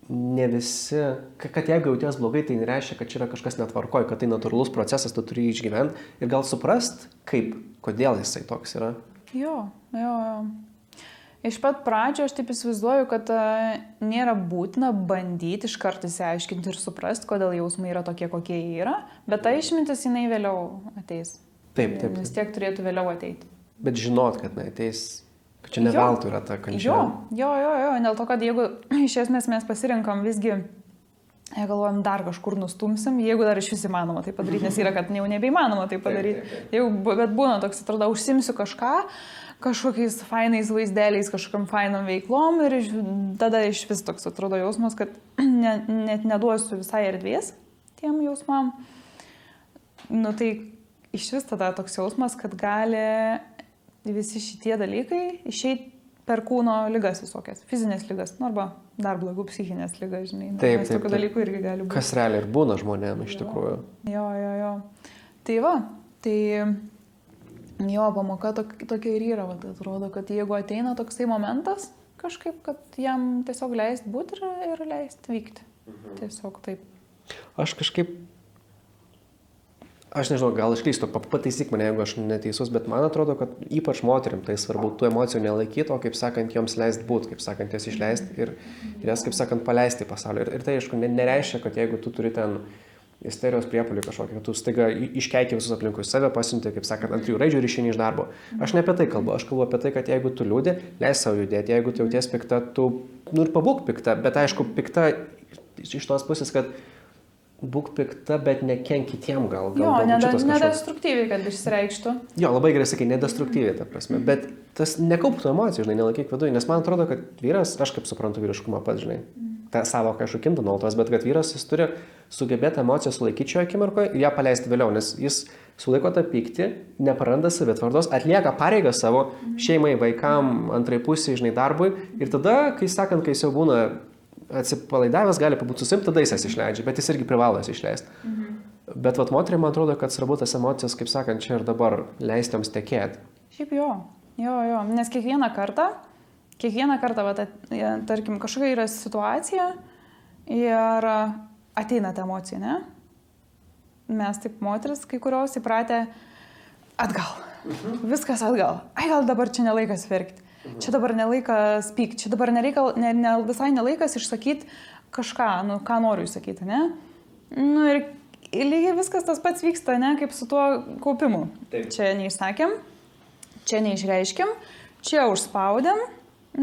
Speaker 3: ne visi, kad jeigu jauties blogai, tai nereiškia, kad čia yra kažkas netvarkoj, kad tai natūralus procesas, tu turi išgyventi ir gal suprast, kaip, kodėl jisai toks yra.
Speaker 2: Jo. Iš pat pradžio aš taip įsivaizduoju, kad nėra būtina bandyti iš karto įsiaiškinti ir suprasti, kodėl jausmai yra tokie, kokie jie yra, bet ta išmintis jinai vėliau ateis.
Speaker 3: Taip.
Speaker 2: Vis tiek turėtų vėliau ateiti.
Speaker 3: Bet žinot, kad ateis, kad čia ne veltui yra ta kančia.
Speaker 2: Jo, dėl to, kad jeigu iš esmės mes pasirinkam visgi, galvojam, dar kažkur nustumsim, jeigu dar iš vis įmanoma tai padaryti, nes yra, kad jau nebeįmanoma tai padaryti. Bet būna toks, atrodo, užsimsiu kažkokiais fainais vaizdeliais, kažkokiam fainom veiklom ir tada iš vis toks atrodo jausmas, kad net neduosiu visai erdvės tiem jausmam. Nu tai iš vis tada toks jausmas, kad gali visi šitie dalykai išeiti per kūno ligas visokias, fizinės ligas, arba dar blogiau psichinės ligas, žinai.
Speaker 3: Taip.
Speaker 2: Tokių dalykų irgi gali būti.
Speaker 3: Kas realiai ir būna žmonėm iš tikrųjų.
Speaker 2: Jo. Tai va, jo, pamoka tokia ir yra, va, atrodo, kad jeigu ateina toksai momentas, kažkaip, kad jam tiesiog leist būti ir leist vykti. Tiesiog taip.
Speaker 3: Aš nežinau, gal aš klystu, pataisyk mane, jeigu aš neteisus, bet man atrodo, kad ypač moterim tai svarbu tų emocijų nelaikyti, o, kaip sakant, joms leist būti, kaip sakant, jas išleisti ir jas, kaip sakant, paleisti į pasaulį. Ir tai, aišku, nereiškia, kad jeigu tu turi ten isterijos priepuolį kažkokį, kad tu staiga iškeiki visus aplinkui save, pasiunti, kaip sakant, ant 3 raidžių ir išeini iš darbo. Aš ne apie tai kalbu, aš kalbu apie tai, kad jeigu tu liūdi, leis savo judėti, jeigu tu jauties pikta, tu, ir pabūk pikta, bet aišku, pikta iš tos pusės, kad būk pikta, bet nekenk kitiem gal.
Speaker 2: Jo, nedestruktyviai, kad išsireikštų.
Speaker 3: Jo, labai gerai sakai, nedestruktyviai, ta prasme, bet tas nekauptų emocijų, žinai, nelaikyk viduje, nes man atrodo, kad vyras, aš kaip suprantu vyriškumą pats, žinai, tą savoką aš kinta nuolatos, bet kad vyras jis turi sugebėti emociją sulaikyti šioje akimirkoje ir ją paleisti vėliau, nes jis sulaiko tą pyktį, nepraranda savitvardos, atlieka pareigą savo šeimai, vaikam, antrai pusiai, žinai, darbui ir tada, kai sakant, kai jis jau būna atsipalaidavęs, gali pabūti su savim, tada jis jas išleidžia, bet jis irgi privalo jas išleisti. Bet vat moteriai, man atrodo, kad svarbu tas emocijas, kaip sakant, čia ir dabar leisti joms tekėti.
Speaker 2: Šiaip jo, nes kiekvieną kartą, vat, tarkim, kažkokia yra situacija ir ateina ta emocija, ne? Mes taip moteris, kai kurios įpratę atgal. Viskas atgal. Ai, gal dabar čia nelaikas verkti. Čia dabar nelaikas pykti. Čia dabar visai nelaikas išsakyti kažką, ką noriu išsakyti, ne? Ir lygiai viskas tas pats vyksta, ne? Kaip su tuo kaupimu. Taip. Čia neišsakėm, čia neišreiškėm, čia užspaudėm,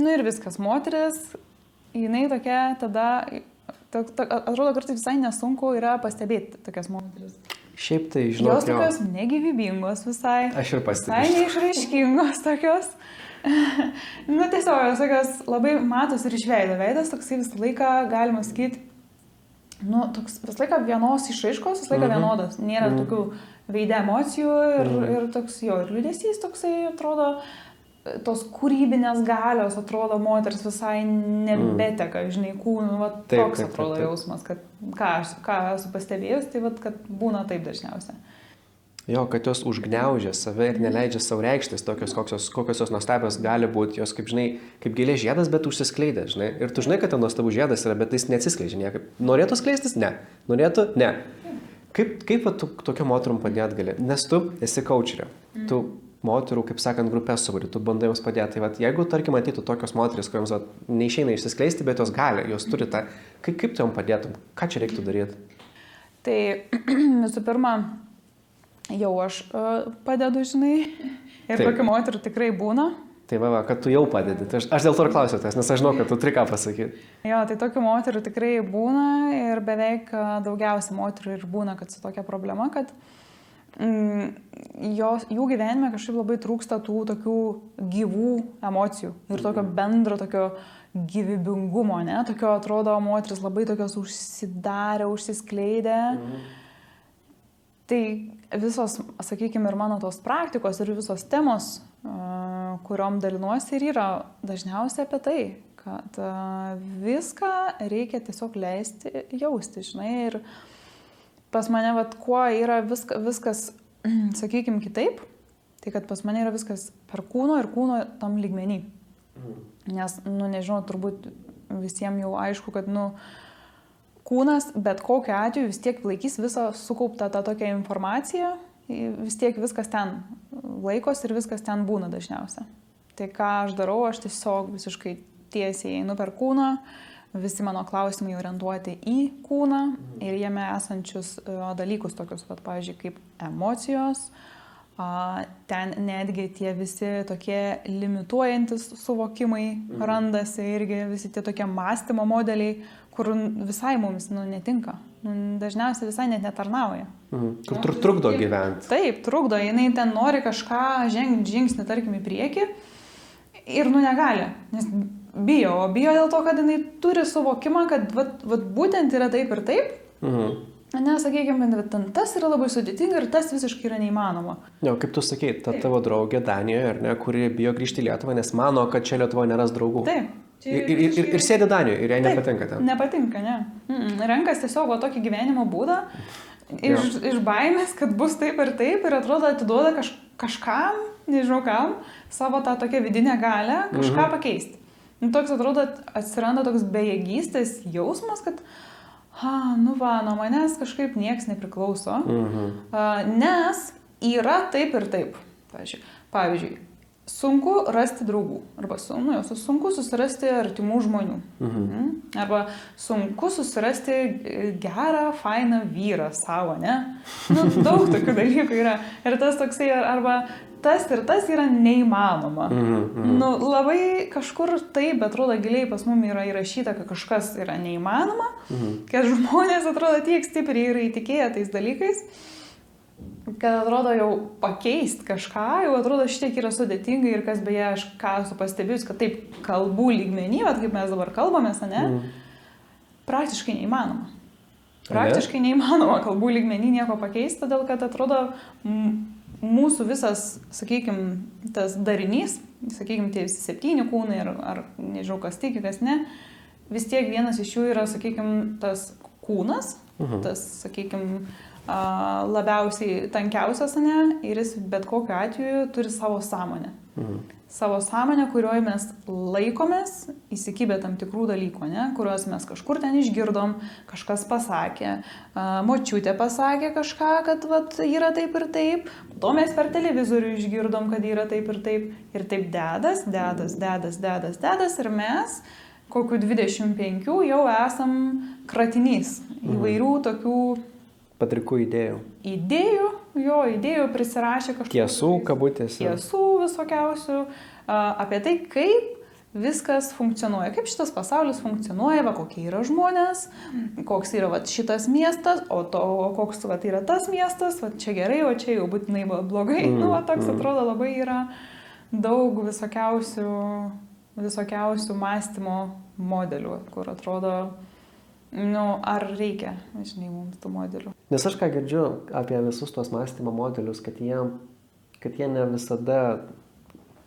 Speaker 2: ir viskas. Moteris, jinai tokia tada... Atrodo, kartais visai nesunku yra pastebėti tokias moteris.
Speaker 3: Šiaip tai, žinau,
Speaker 2: jos tokios negyvybingos visai.
Speaker 3: Aš ir pastebiu.
Speaker 2: Visai neišraiškingos tokios. Tiesiog, jos tokios labai matos ir iš veidas toksai visą laiką, galima sakyti, toks visą laiką vienos išraiškos, visą laiką vienodas. Nėra tokių veide emocijų ir toks jo, ir liūdesys toksai atrodo, tos kūrybinės galios atrodo moters visai nebeteka, žinai, kūnų, toks atrodo jausmas, kad ką esu pastebėjus, tai kad būna taip dažniausiai.
Speaker 3: Jo, kad jos užgniaužia save ir neleidžia savo reikštis tokios, kokios jos nuostabios gali būti, jos, kaip žinai, kaip gėlė žiedas, bet užsiskleidė, žinai. Ir tu žinai, kad ten nuostabus žiedas yra, bet jis neatsiskleidžia niekaip. Norėtų skleistis? Ne. Norėtų? Ne. Kaip tu tokiam moterim padėt gali? Nes tu esi coacherė. Tu moterų, kaip sakant, grupės suburi, tu bandai jums padėti. Tai jeigu, tarkim, ateitų tokios moteris, kuriams neišeina išsiskleisti, bet jos gali, jos turi tą, kaip tu jom padėtum? Ką čia reiktų daryti?
Speaker 2: Tai visų pirma, jau aš padedu, žinai. Ir
Speaker 3: Taip.
Speaker 2: tokių moterų tikrai būna.
Speaker 3: Tai va, kad tu jau padedi. Tai aš dėl to ir klausiu tas, nes aš žinau, kad tu turi ką pasakyti.
Speaker 2: Jo, tai tokių moterų tikrai būna ir beveik daugiausia moterų ir būna, kad su tokia problema, kad jų gyvenime kažkaip labai trūksta tų tokių gyvų emocijų ir tokio bendro tokio gyvybingumo, ne? Tokio atrodo moteris labai tokios užsidarę, užsiskleidę. Tai visos, sakykime, ir mano tos praktikos ir visos temos, kuriom dalinuosi ir yra dažniausiai apie tai, kad viską reikia tiesiog leisti jausti, žinai, ir pas mane, vat, kuo yra viskas, sakykime, kitaip, tai kad pas mane yra viskas per kūno ir kūno tam lygmenį. Nes, nežinau, turbūt visiems jau aišku, kad, kūnas bet kokiu atveju vis tiek laikys visą sukauptą tą tokią informaciją, vis tiek viskas ten laikos ir viskas ten būna dažniausia. Tai ką aš darau, aš tiesiog visiškai tiesiai einu per kūną, visi mano klausimai orientuoti į kūną ir jame esančius dalykus tokius, pavyzdžiui, kaip emocijos, ten netgi tie visi tokie limituojantis suvokimai randasi irgi, visi tie tokie mąstymo modeliai, kur visai mums netinka. Dažniausiai visai net netarnauja.
Speaker 3: Kur trukdo gyventi.
Speaker 2: Taip, trukdo. Jinai ten nori kažką žengti žingsnį, tarkim, į priekį ir negali. Nes bijo. O bijo dėl to, kad jinai turi suvokimą, kad būtent yra taip ir taip. Nes, sakykime, tas yra labai sudėtinga ir tas visiškai yra neįmanoma.
Speaker 3: Jo, kaip tu sakei, ta tavo draugė Danijoje, ar ne, kuri bijo grįžti į Lietuvą, nes mano, kad čia Lietuvoje neras draugų.
Speaker 2: Taip.
Speaker 3: Ir sėdi Danijoje ir jai nepatinka ten.
Speaker 2: Nepatinka, ne. Renkas tiesiog tokį gyvenimo būdą iš baimės, kad bus taip ir atrodo atiduoda kažkam, nežinau kam, savo tą tokią vidinę galę kažką pakeisti. Toks atrodo atsiranda toks bejėgystės jausmas, kad nuo manęs kažkaip nieks nepriklauso, nes yra taip ir taip. Pavyzdžiui, sunku rasti draugų, arba sunku susirasti artimų žmonių, arba sunku susirasti gerą, fainą vyrą savo, ne? Daug tokių dalykų yra. Ir tas toksai, arba tas ir tas yra neįmanoma. Labai kažkur taip, atrodo, giliai pas mum yra įrašyta, kad kažkas yra neįmanoma, kad žmonės atrodo tiek stipriai yra įtikėję tais dalykais, kad atrodo jau pakeisti kažką, jau atrodo šitiek yra sudėtinga ir kas beje, aš ką esu pastebėjus, kad taip kalbų lygmenį, kaip mes dabar kalbamės, praktiškai neįmanoma. Praktiškai neįmanoma kalbų lygmenį nieko pakeisti, todėl kad atrodo mūsų visas, sakykime, tas darinys, sakykime, tie 7 kūnai ar nežinau, kas tiki, kas ne, vis tiek vienas iš jų yra, sakykime, tas kūnas, tas, sakykime, labiausiai tankiausias, ne, ir jis bet kokiu atveju turi savo sąmonę. Savo sąmonę, kurioje mes laikomės, įsikibę tam tikrų dalykų, ne, kuriuos mes kažkur ten išgirdom, kažkas pasakė, močiutė pasakė kažką, kad yra taip ir taip, po to mes per televizorių išgirdom, kad yra taip ir taip dedas, ir mes kokių 25 jau esam kratinys įvairių tokių
Speaker 3: patrikų idėjų.
Speaker 2: Idėjų prisirašė kažkokių.
Speaker 3: Tiesų, kabutėse.
Speaker 2: Tiesų visokiausių, apie tai, kaip viskas funkcionuoja, kaip šitas pasaulis funkcionuoja, kokie yra žmonės, koks yra šitas miestas, o koks yra tas miestas, čia gerai, o čia jau būtinai blogai. Toks atrodo labai yra daug visokiausių mąstymo modelių, kur atrodo, ar reikia, žinai, mums tų modelių.
Speaker 3: Nes aš ką girdžiu apie visus tos mąstymo modelius, kad jie ne visada,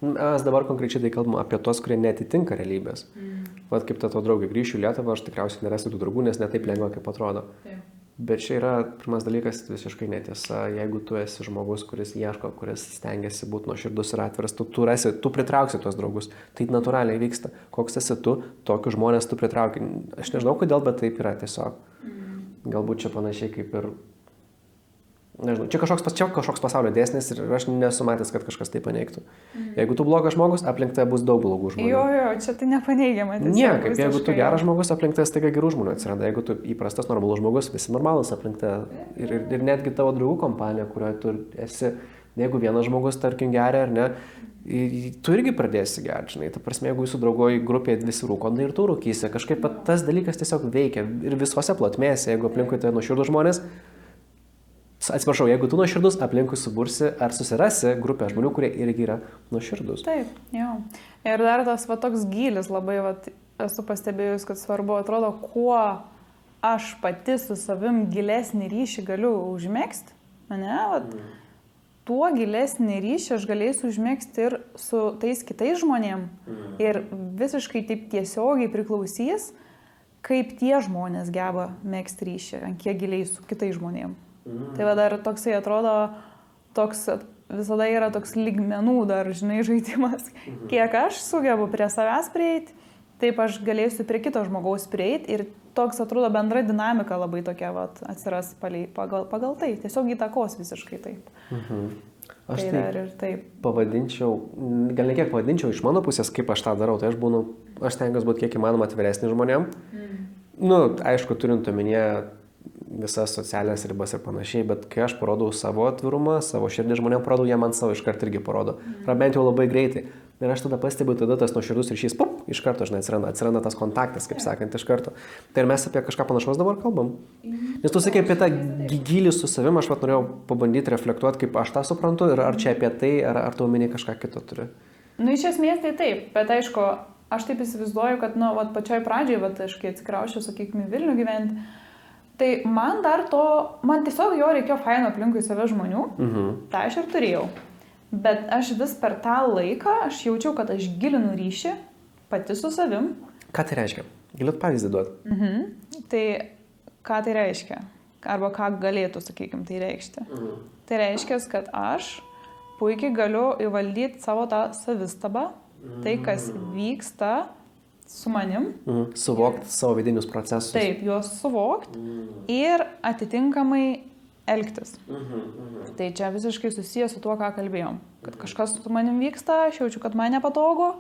Speaker 3: mes dabar konkrečiai tai kalbam apie tos, kurie netitinka realybės. Vat kaip ta to draugė grįšiu į Lietuvą, aš tikriausiai nerasiu tų draugų, nes ne taip lengva, kaip atrodo. Taip. Bet čia yra pirmas dalykas visiškai netiesa. Jeigu tu esi žmogus, kuris ieško, kuris stengiasi būti nuoširdus ir atviras, tu pritrauksi tuos draugus. Tai natūraliai vyksta. Koks esi tu, tokius žmonės tu pritrauki. Aš nežinau kodėl, bet taip yra tiesiog. Galbūt čia panašiai kaip ir nežinau, čia kažkoks pasaulio dėsnis ir aš nesu matęs, kad kažkas tai paneigtų. Jeigu tu blogas žmogus, aplink tave bus daug blogų žmonių.
Speaker 2: Jo, čia tai nepaneigiama.
Speaker 3: Niekaip, jeigu tu geras žmogus, aplink tave staiga gerų žmonių atsiranda. Jeigu tu įprastas normalus žmogus, visi normalus aplink tave. Ir netgi tavo draugų kompanija, kurioje tu esi, jeigu vienas žmogus, tarkim, geria ar ne, tu irgi pradėsi gerti, žinai. Ta prasme, jeigu jūsų draugoji grupėje visi rūko, tai ir tu rūkysi. Kažkaip tas dalykas tiesiog veikia. Ir visose plotmėse, jeigu aplinkui tave nuoširdūs žmonės, atsiprašau, jeigu tu nuoširdus, aplinkui subursi ar susirasi grupę žmonių, kurie irgi yra nuoširdus.
Speaker 2: Taip, jo. Ir dar tas toks gylis labai, esu pastebėjus, kad svarbu, atrodo, kuo aš pati su savim gilesnį ryšį galiu užmėgsti, tuo gilesnį ryšį aš galėsiu užmėgsti ir su tais kitais žmonėm. Ir visiškai taip tiesiogiai priklausys, kaip tie žmonės geba mėgsti ryšį, ant kiek giliai su kitais žmonėm. Tai dar toksai atrodo, visada yra toks lygmenų dar, žinai, žaidimas. Kiek aš sugebu prie savęs prieiti, taip aš galėsiu prie kito žmogaus prieiti ir toks atrodo bendra dinamika labai tokia atsiras pagal tai. Tiesiog įtakos visiškai taip.
Speaker 3: Aš
Speaker 2: tai
Speaker 3: pavadinčiau, gal ne kiek pavadinčiau iš mano pusės, kaip aš tą darau. Tai aš stengiuosi būti kiek įmanoma atviresnis žmonėm. Aišku, turint omenyje visas socialinės ribas ir panašiai, bet kai aš parodau savo atvirumą, savo širdį žmonėm parodau, jie man savo iškart irgi parodo. Bent jau labai greitai. Ir aš tada pastebiu, tada tas nuoširdus ryšys, iš karto, žinai, atsiranda tas kontaktas, kaip sakant, iš karto. Tai ir mes apie kažką panašaus dabar kalbam. Nes tu sakei apie tą gilį su savim, aš norėjau pabandyti reflektuoti, kaip aš tą suprantu, ir ar čia apie tai, ar tu omeny kažką kito turi.
Speaker 2: Iš esmės tai taip, bet aišku, aš taip įsivaizduoju, kad, pačioj pradžioj, aš kai atsikraušiu, sakykime, Vilnių gyventi, tai man tiesiog jo reikėjo faino aplinkui save žmonių, tą aš ir turėjau. Bet aš vis per tą laiką, aš jaučiau, kad aš gilinu ryšį pati su savim.
Speaker 3: Ką tai reiškia? Galėt pavyzdį duoti?
Speaker 2: Tai ką tai reiškia? Arba ką galėtų, sakykime, tai reikšti? Tai reiškia, kad aš puikiai galiu įvaldyti savo tą savistabą, tai kas vyksta su manim.
Speaker 3: Suvokti savo vidinius procesus.
Speaker 2: Taip, juos suvokti ir atitinkamai elgtis. Tai čia visiškai susijęs su tuo, ką kalbėjom. Kad kažkas su manim vyksta, aš jaučiu, kad man nepatogu,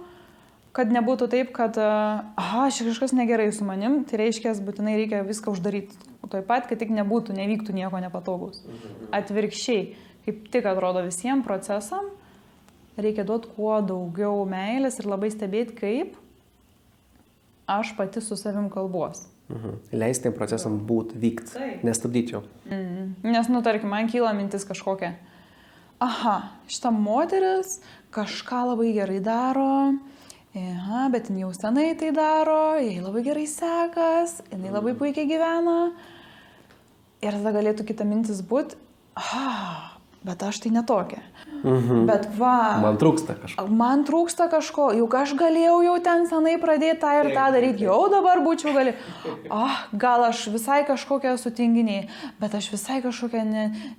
Speaker 2: kad nebūtų taip, kad kažkas negerai su manim, tai reiškia, būtinai reikia viską uždaryti. Tuoj pat, kad tik nevyktų nieko nepatogaus. Atvirkščiai, kaip tik atrodo visiems procesam, reikia duoti kuo daugiau meilės ir labai stebėti, kaip aš pati su savim kalbuos.
Speaker 3: Leisti tiem procesam vykti, nestabdyti jo.
Speaker 2: Nes, tarkim, man kyla mintis kažkokia. Šita moteris kažką labai gerai daro, bet jin jau senai tai daro, jai labai gerai sekas, jinai labai puikiai gyvena. Ir tada galėtų kita mintis būti, bet aš tai netokia. Bet
Speaker 3: Man trūksta kažko.
Speaker 2: Juk aš galėjau jau ten senai pradėti tą ir tą daryti, jau dabar būčiau gal aš visai kažkokia sutinginiai, bet aš visai kažkokia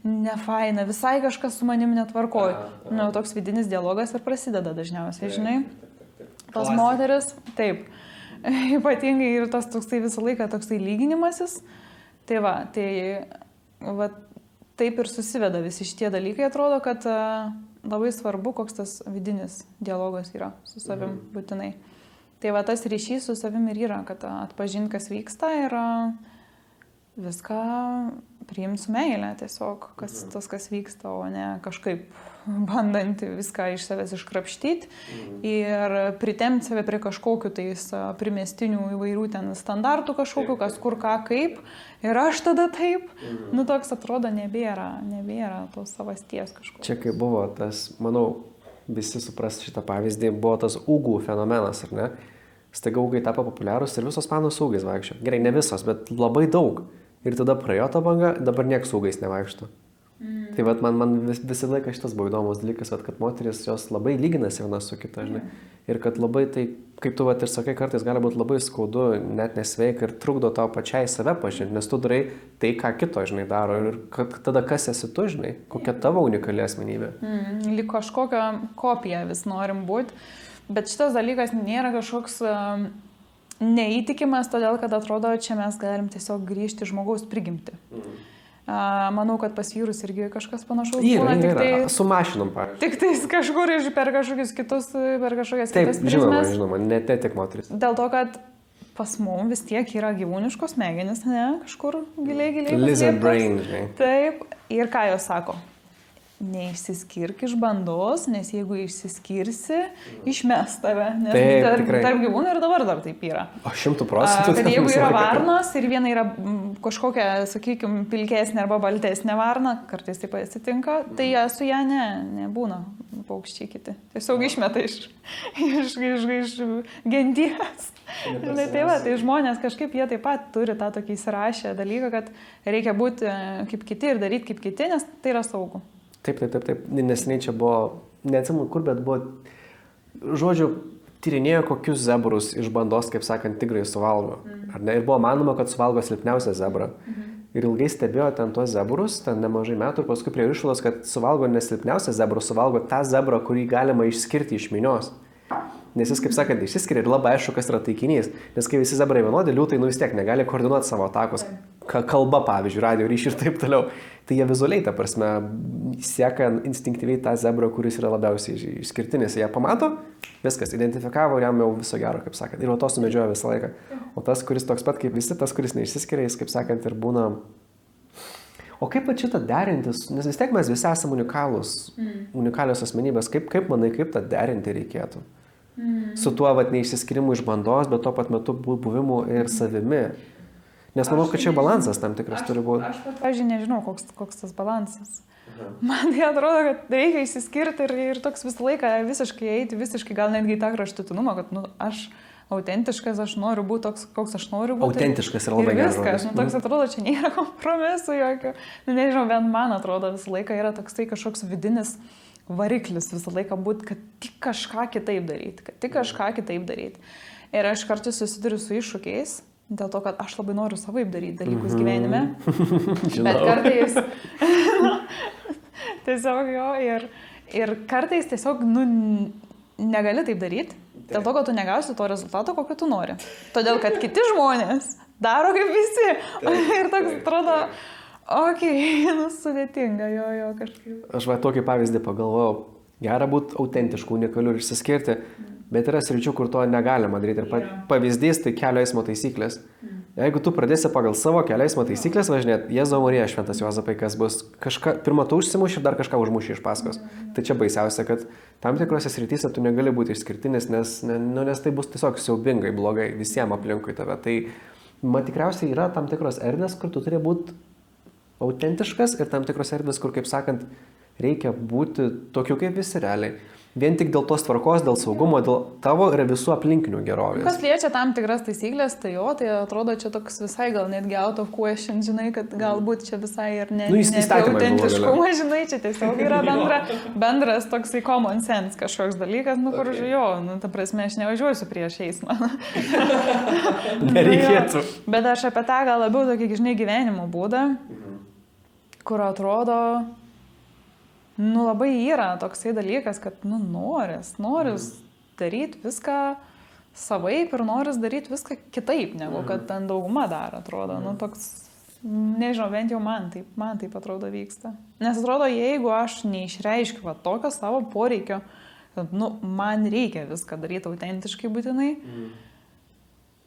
Speaker 2: nefaina, visai kažkas su manim netvarkoju. Toks vidinis dialogas ir prasideda dažniausiai, žinai. Tas moteris, taip, ypatingai ir tas toksai visą laiką toksai lyginimasis. Tai taip ir susiveda visi šitie dalykai, atrodo, kad labai svarbu, koks tas vidinis dialogas yra su savim būtinai. Tai tas ryšys su savim ir yra, kad atpažinti, kas vyksta ir viską priimti su meile tiesiog, kas vyksta, o ne kažkaip bandant viską iš savęs iškrapštyti ir pritemti save prie kažkokių tais primestinių įvairių ten standartų kažkokių, kas kur ką kaip ir aš tada taip. Toks atrodo nebėra tos savasties kažko.
Speaker 3: Čia kai buvo tas, manau, visi supras šitą pavyzdį, buvo tas ūgų fenomenas, ar ne? Staiga ūgai tapo populiarus ir visos panos ūgais vaikščio. Gerai, ne visos, bet labai daug. Ir tada praėjo ta banga, dabar nieks ūgais nevaikšto. Tai man visą laiką šitas buvo įdomus dalykas, kad moteris jos labai lyginasi viena su kita, žinai. Ir kad labai tai, kaip tu ir sakai, kartais gali būti labai skaudu, net nesveika ir trukdo tau pačiai save pažinti, nes tu darai tai, ką kito, žinai, daro. Ir tada kas esi tu, žinai, kokia tavo unikali asmenybė.
Speaker 2: Lyg kažkokią kopiją vis norim būti, bet šitas dalykas nėra kažkoks neįtikimas, todėl kad atrodo, čia mes galim tiesiog grįžti žmogaus prigimti. Manau, kad pas vyrus irgi kažkas panašaus
Speaker 3: Yra,
Speaker 2: tik tai,
Speaker 3: su mašinom, pavyzdžiui.
Speaker 2: tik tais kažkur per kažkokias kitas
Speaker 3: Taip,
Speaker 2: prizmes.
Speaker 3: žinoma, ne tik moteris.
Speaker 2: Dėl to, kad pas mum vis tiek yra gyvūniškos smegenys, ne, kažkur giliai.
Speaker 3: Lizard
Speaker 2: paslėptos.
Speaker 3: brain, žinai.
Speaker 2: Taip, ir ką jos sako? Neišsiskirk iš bandos, nes jeigu išsiskirsi, išmes tave. Nes
Speaker 3: Taip, tikrai.
Speaker 2: tarp gyvūnų ir dabar dar taip yra.
Speaker 3: O 100%.
Speaker 2: Kad jeigu yra varnos ir viena yra kažkokia, sakykime, pilkesnė arba baltesnė varna, kartais taip atsitinka, tai su ją nebūna paukščiai kiti. Tiesiog išmeta iš genties. Žinai, tai va, tai žmonės kažkaip jie taip pat turi tą tokį įsirašę dalyką, kad reikia būti kaip kiti ir daryti kaip kiti, nes tai yra saugu.
Speaker 3: Taip. Neseniai čia buvo, neatsimenu kur, bet buvo, žodžiu, tyrinėjo kokius zebrus iš bandos, kaip sakant, tigrai suvalgo. Ar ne? Ir buvo manoma, kad suvalgo silpniausią zebrą. Ir ilgai stebėjo ten tuos zebrus, ten nemažai metų, ir paskui prie išvados, kad suvalgo nesilpniausią zebrą, suvalgo tą zebrą, kurį galima išskirti iš minios. Nes jis, kaip sakant, išsiskiria ir labai aišku, kas yra taikinys. Nes kai visi zebrai vienodi, liūtai vis tiek negali koordinuoti savo atakos. Kalba, pavyzdžiui, radio ryšį ir taip toliau. Tai jie vizualiai, ta prasme, seka instinktyviai tą zebrą, kuris yra labiausiai išskirtinis. Jie pamato, viskas, identifikavo ir jam jau viso gero, kaip sakant. Ir to sumedžioja visą laiką. O tas, kuris toks pat kaip visi, tas, kuris neišsiskiria, jis, kaip sakant, ir būna... O kaip pat šitą derintis? Nes vis tiek mes visi esame unikalios asmenybės. Kaip manai, kaip tą derinti reikėtų? Su tuo neišsiskirimu iš bandos, bet tuo pat metu buvimu ir savimi. Nes manau, kad čia balansas tam tikras turi būti.
Speaker 2: Aš, pavyzdžiui, nežinau, koks tas balansas. Man tai atrodo, kad reikia išsiskirti ir toks visą laiką visiškai eiti, visiškai gal netgi į tą kraštutinumą, kad aš autentiškas, aš noriu būti toks, koks aš noriu būti.
Speaker 3: Autentiškas yra labai geras.
Speaker 2: Viskas, toks atrodo, čia nėra kompromisų jokio. Nežinau, bent man atrodo, visą laiką yra toksai kažkoks vidinis variklis visą laiką būti, kad tik kažką kitaip daryti, Ir aš kartais susiduriu su iššūkiais, dėl to, kad aš labai noriu savaip daryti dalykus gyvenime. Bet kartais tiesiog jo ir kartais tiesiog negali taip daryti, dėl to, kad tu negausi to rezultato, kokio tu nori. Todėl, kad kiti žmonės daro kaip visi. Ir toks atrodo... sudėtinga, jo kažkaip.
Speaker 3: Aš tokį pavyzdį pagalvojau, gera būti autentišku, unikaliu ir išsiskirti, bet yra sričių, kur to negalima daryti. Ir pavyzdys tai kelio eismo taisyklės. Jeigu tu pradėsi pagal savo kelio eismo taisyklės važinėti, Jėzau Marija, šventas Juozapai, kas bus, pirmą tu užsimuši ir dar kažką užmuši iš paskos. Tai čia baisiausia, kad tam tikrose srityse tu negali būti išskirtinis, nes tai bus tiesiog siaubingai blogai visiems aplinkui tave. Tai man tikriausiai yra tam tikros erdvės, kur tu turi būti autentiškas ir tam tikros erdvės, kur, kaip sakant, reikia būti tokiu kaip visi realiai. Vien tik dėl tos tvarkos, dėl saugumo, dėl tavo ir visų aplinkinių gerovės.
Speaker 2: Kas liečia tam tikras taisyklės, tai atrodo čia toks visai gal netgi out of question, žinai, kad galbūt čia visai ir ne autentiškumas, žinai, čia tiesiog yra bendras toksai common sense kažkoks dalykas, kur ta prasme, aš nevažiuosiu prieš eismą.
Speaker 3: Nereikėtų.
Speaker 2: Bet aš apie tą gal labiau tokį, žinai, gyvenimo būdą, kur atrodo, labai yra toksai dalykas, kad, noris daryti viską savaip ir noris daryti viską kitaip, negu kad ten dauguma daro, atrodo. Toks, nežinau, bent jau man taip atrodo vyksta. Nes atrodo, jeigu aš neišreiškiu tokio savo poreikio, kad, man reikia viską daryti autentiškai būtinai,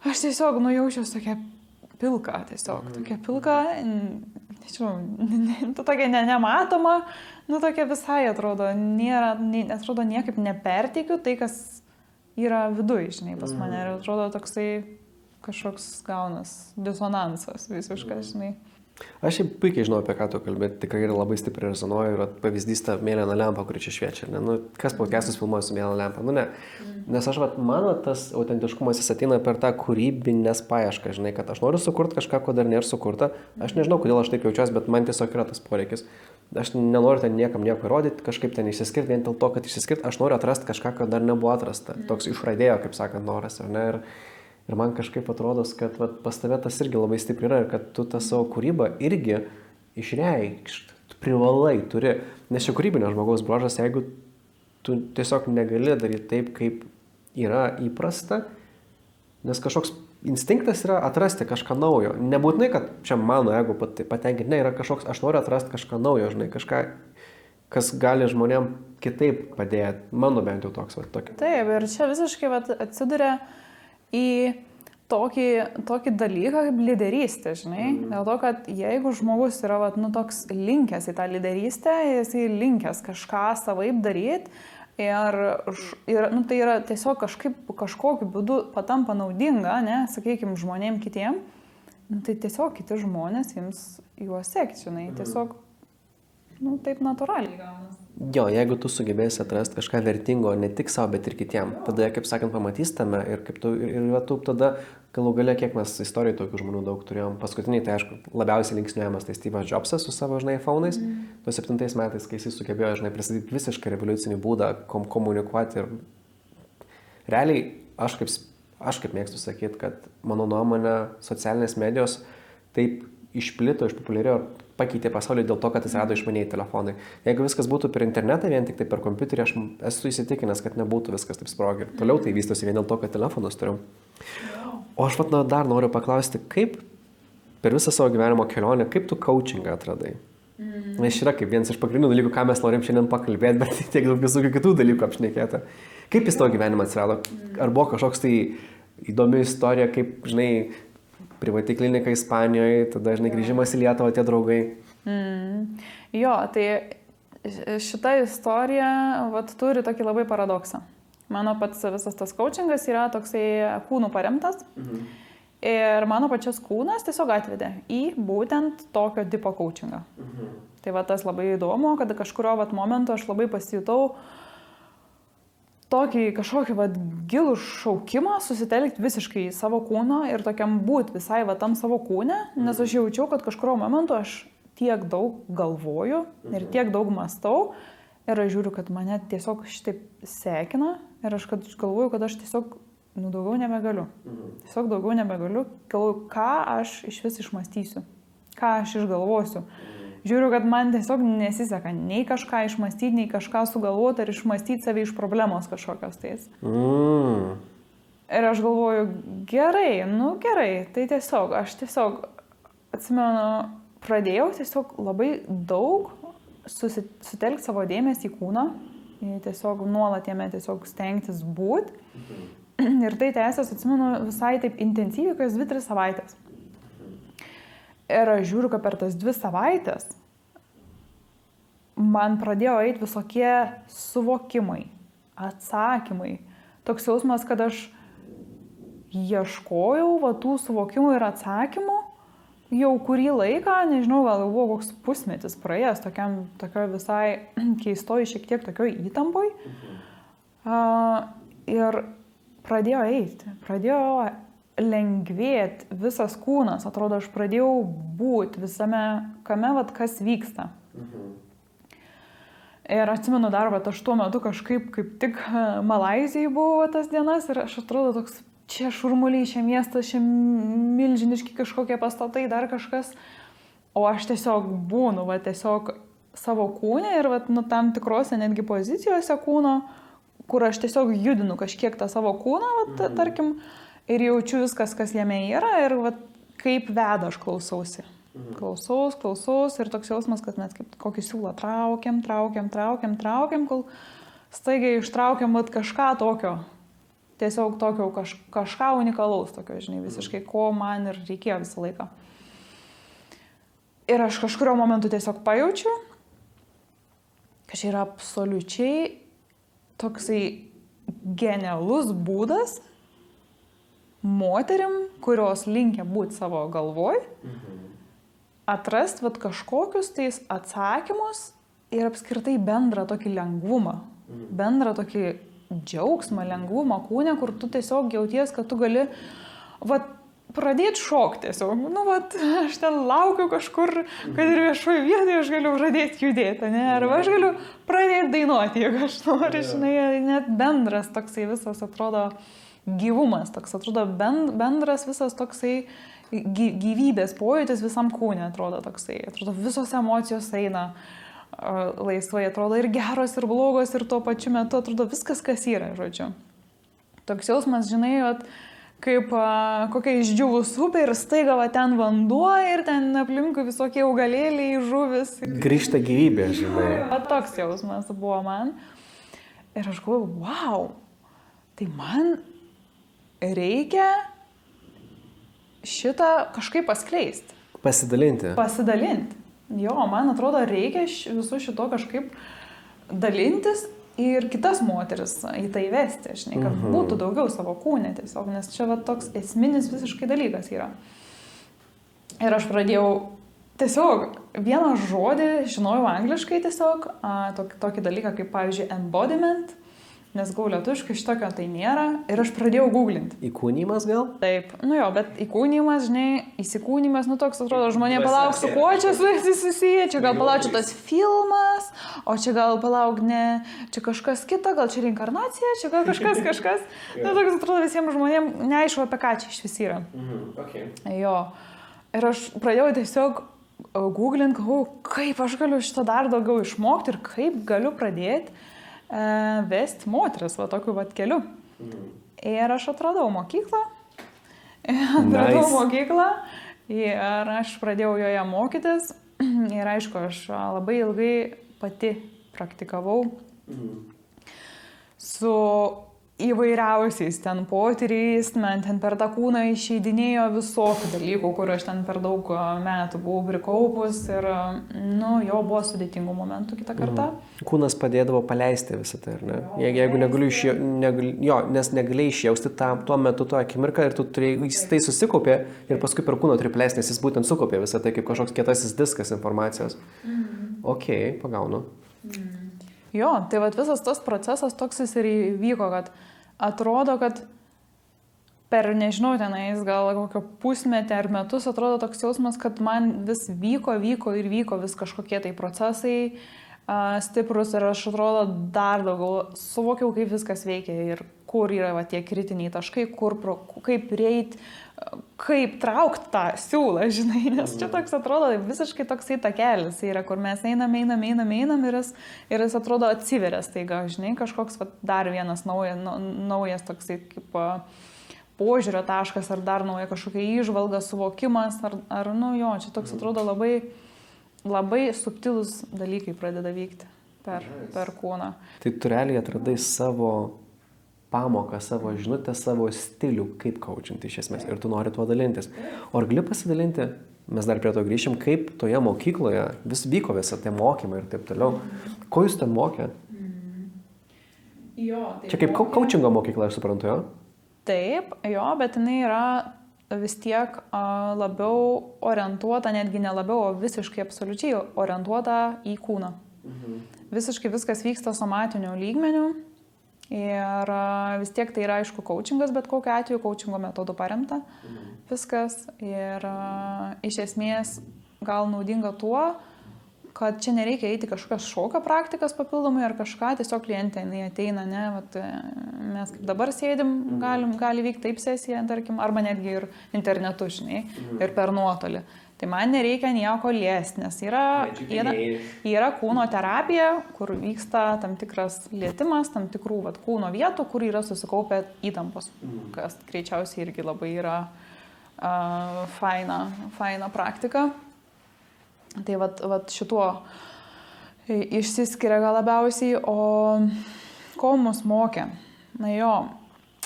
Speaker 2: aš tiesiog, jaučiuosi tokia pilka, tokia pilka, nežinau, tokia nematoma, tokia visai atrodo, atrodo niekaip neperteikiu tai, kas yra viduj, žinai, pas mane. Ir atrodo toksai kažkoks gaunas disonansas visiškas, žinai.
Speaker 3: Aš jau puikiai žinau, apie ką tu kalbėti, tikrai yra labai stipriai rezonuoju ir pavyzdys ta mėlyna lempa, kuri čia šviečia. Kas podcastus filmuoja su mėlyna lempa? Ne. Nes mano tas autentiškumas jis ateina per tą kūrybinės paiešką, žinai, kad aš noriu sukurti kažką, ko dar nėra sukurta. Aš nežinau, kodėl aš taip jaučiuosi, bet man tiesiog yra tas poreikis. Aš nenoriu ten niekam nieko įrodyti, kažkaip ten išsiskirti, vien dėl to, kad išsiskirti, aš noriu atrasti kažką, ko dar nebuvo atrasta. Toks išradėjo, kaip sakant, noras, ar ne? Ir man kažkaip atrodo, kad pas tave tas irgi labai stipri yra ir kad tu tą savo kūrybą irgi išreikšt, tu privalai turi. Nes čia kūrybinio žmogaus bruožas, jeigu tu tiesiog negali daryti taip, kaip yra įprasta, nes kažkoks instinktas yra atrasti kažką naujo. Nebūtinai, kad čia mano ego patenkinti, ne, yra kažkoks, aš noriu atrasti kažką naujo, žinai, kažką, kas gali žmonėm kitaip padėti. Mano bent jau toks, tokia.
Speaker 2: Taip, ir čia visiškai atsiduria į tokį dalyką kaip lyderystė, žinai. Dėl to, kad jeigu žmogus yra toks linkęs į tą lyderystę, jisai linkęs kažką savaip daryti ir tai yra tiesiog kažkokiu būdu patampa naudinga, ne, sakykime, žmonėm kitiem, tai tiesiog kiti žmonės jums juos sekti, žinai, tiesiog taip natūraliai gaunas.
Speaker 3: Jo, jeigu tu sugebėsi atrasti kažką vertingo ne tik savo, bet ir kitiem, tada, kaip sakant, pamatys tame ir kaip tu, tu tada galų gale, kiek mes istorijų tokių žmonių daug turėjom. Paskutiniai, tai aišku, labiausiai linksniuojamas tai Steve'as Jobsas su savo, žinai, iPhone'ais. 2007 metais, kai jis sugebėjo, žinai, pristatyti visiškai revoliucinį būdą komunikuoti ir realiai, aš kaip mėgstu sakyti, kad mano nuomonė socialinės medijos taip išplito, išpopuliarėjo, pakeitė pasaulį dėl to, kad atsirado išmaniai telefonai. Jeigu viskas būtų per internetą, vien tik tai per kompiuterį, aš esu įsitikinęs, kad nebūtų viskas taip sprogi. Ir toliau tai vystosi vien dėl to, kad telefonus turiu. O aš dar noriu paklausti, kaip per visą savo gyvenimo kelionę, kaip tu coachingą atradai? Nes yra kaip vienas iš pagrindinių dalykų, ką mes norim šiandien pakalbėti, bet tiek daug visokių kitų dalykų apšnekėti. Kaip jis tavo gyvenimą atsirado? Ar buvo kažkoks tai įdomi istorija, kaip, žinai, privati klinika Ispanijoje, tada, žinai, grįžimas į Lietuvą, tie draugai.
Speaker 2: Jo, tai šita istorija turi tokį labai paradoksą. Mano pats visas tas coachingas yra toksai kūnų paremtas. Ir mano pačias kūnas tiesiog atvedė į būtent tokio tipo coachingą. Tai tas labai įdomu, kad kažkurio momentu aš labai pasijutau tokį kažkokį gilų šaukimą susitelkti visiškai į savo kūną ir tokiam būt visai tam savo kūne, nes aš jaučiau, kad kažkurio momentu aš tiek daug galvoju ir tiek daug mąstau ir aš žiūriu, kad mane tiesiog šitaip sekina ir aš galvoju, kad aš tiesiog daugiau nebegaliu. Tiesiog daugiau nebegaliu, galvoju, ką aš iš vis išmąstysiu, ką aš išgalvosiu. Žiūriu, kad man tiesiog nesiseka nei kažką išmąstyti, nei kažką sugalvoti ar išmąstyti save iš problemos kažkokios tais. Ir aš galvoju, gerai, tai aš tiesiog atsimenu, pradėjau tiesiog labai daug sutelkti savo dėmesį į kūną, tiesiog nuolat jame tiesiog stengtis būti. Ir tai tęsės, atsimenu, visai taip intensyviai, kas 2-3 savaitės. Ir aš žiūriu, kad per tas 2 savaitės man pradėjo eiti visokie suvokimai, atsakymai. Toks jausmas, kad aš ieškojau tų suvokimų ir atsakymų jau kurį laiką, nežinau, gal buvo koks pusmetis praėjęs, tokioj visai keistoj, šiek tiek tokioj įtampoj. Ir pradėjo eiti, pradėjo lengvėti visas kūnas, atrodo, aš pradėjau būti visame kame, kas vyksta. Ir atsimenu dar, aš tuo metu kažkaip kaip tik Malaizijai buvo tas dienas ir aš atrodo toks, čia šurmuliai, čia miestas, čia milžiniški kažkokie pastatai, dar kažkas, o aš tiesiog būnu, tiesiog savo kūne ir tam tikrose netgi pozicijose kūno, kur aš tiesiog judinu kažkiek tą savo kūną, tarkim, ir jaučiu viskas, kas jame yra ir kaip veda aš klausausi. Klausaus ir toks jausmas, kad mes kaip kokį siūlą traukiam, kol staigiai ištraukiam kažką tokio. Tiesiog tokio kažką unikalaus, tokio, žinai, visiškai, ko man ir reikėjo visą laiką. Ir aš kažkurio momentu tiesiog pajaučiu, kad čia yra absoliučiai toksai genialus būdas moterim, kurios linkia būti savo galvoj, atrasti kažkokius tais atsakymus ir apskritai bendrą tokį lengvumą, bendrą tokį džiaugsmą, lengvumą kūne, kur tu tiesiog jauties, kad tu gali pradėti šokti tiesiog. Aš ten laukiu kažkur, kad ir viešoje vietoje aš galiu pradėti judėti, ne? Arba aš galiu pradėti dainuoti, jeigu aš noriu, žinai, net bendras toksai visas atrodo gyvumas, toks atrodo bendras visas toksai gyvybės pojūtis visam kūne atrodo toksai. Atrodo visos emocijos eina laisvai, atrodo ir geros, ir blogos, ir tuo pačiu metu atrodo viskas, kas yra, žodžiu. Toks jausmas, žinai, kaip kokia išdžiūvus upė ir staiga va ten vanduo ir ten aplinkui visokie augalėliai, žuvis.
Speaker 3: Grįžta gyvybė, žinai.
Speaker 2: Va toks jausmas buvo man. Ir aš galvoju, wow, tai man reikia šitą kažkaip paskleisti.
Speaker 3: Pasidalinti.
Speaker 2: Jo, man atrodo, reikia visu šito kažkaip dalintis ir kitas moteris į tai vesti, žinai, kad būtų daugiau savo kūne tiesiog, nes čia va toks esminis visiškai dalykas yra. Ir aš pradėjau tiesiog vieną žodį, žinojau angliškai tiesiog, tokį dalyką kaip, pavyzdžiui, embodiment, nes gau lietuviškai šitokio tai nėra ir aš pradėjau googlinti.
Speaker 3: Įkūnymas gal?
Speaker 2: Taip, jo, bet įkūnymas, žinai, įsikūnymas, toks atrodo, žmonė palauk, su kuo čia susiję, čia gal palauk, čia tas filmas, o čia gal palauk, ne, čia kažkas kita, gal čia reinkarnacija, čia gal kažkas. Toks atrodo visiems žmonėms neaišku, apie ką čia iš vis yra.
Speaker 3: Okay.
Speaker 2: Jo, ir aš pradėjau tiesiog googlinti, kaip aš galiu šitą dar daugiau išmokti ir kaip galiu pradėti vesti moteris, va tokiu va keliu. Ir aš atradau mokyklą. Ir aš pradėjau joje mokytis. Ir aišku, aš labai ilgai pati praktikavau su įvairiausiais ten potyriais, man ten per tą kūną išeidinėjo visokių dalykų, kur aš ten per daug metų buvau prikaupus ir, jo buvo sudėtingų momentų kitą kartą.
Speaker 3: Kūnas padėdavo paleisti visą tai, ar ne? Jeigu nes negalėjai išjausti tuo metu, tuo akimirką ir jis tai susikaupė ir paskui per kūną turi paleisti, nes jis būtent sukaupė visą tai kaip kažkoks kietasis diskas informacijos. Ok, pagaunu.
Speaker 2: Jo, tai vat visas tas procesas toks jis ir įvyko, kad atrodo, kad per, nežinau, tenais gal kokio pusmetį ar metus atrodo toks jausmas, kad man vis vyko vis kažkokie tai procesai stiprus ir aš atrodo dar daugiau suvokiau, kaip viskas veikia ir kur yra va, tie kritiniai taškai, kaip reiti, kaip traukti tą siūlą, žinai, nes čia toks atrodo visiškai toksai takelis yra, kur mes einam ir jis atrodo atsiveria staiga, žinai, kažkoks va, dar vienas naujas toksai kaip požiūrio taškas ar dar nauja kažkokia įžvalga, suvokimas, ar čia toks atrodo labai subtilus dalykai pradeda vykti per kūną.
Speaker 3: Tai tu realiai atradai savo pamoką, savo žinutę, savo stilių, kaip kaučinti iš esmės ir tu nori tuo dalintis. O ar gali pasidalinti, mes dar prie to grįšim, kaip toje mokykloje vis vyko visą tie mokymai ir taip toliau. Ko jūs ten mokė? Čia kaip kaučingo mokykla, aš suprantu, jo?
Speaker 2: Taip, jo, bet jinai yra vis tiek labiau orientuota, netgi ne labiau, o visiškai absoliučiai orientuota į kūną. Visiškai viskas vyksta somatiniu lygmeniu. Ir vis tiek tai yra aišku kaučingas, bet kokiu atveju kaučingo metodu paremta viskas. Ir iš esmės gal naudinga tuo, kad čia nereikia eiti kažkokias šokio praktikas papildomai ar kažką, tiesiog klientė jinai ateina, ne, vat, mes kaip dabar sėdim, gali vykti taip sesija, tarkim, arba netgi ir internetu, žinai, ir per nuotolį. Tai man nereikia nieko liesti, nes yra kūno terapija, kur vyksta tam tikras lietimas, tam tikrų vat, kūno vietų, kur yra susikaupę įtampos, kas greičiausiai irgi labai yra faina praktika. Tai vat šituo išsiskiria gal labiausiai, o ko mus mokė?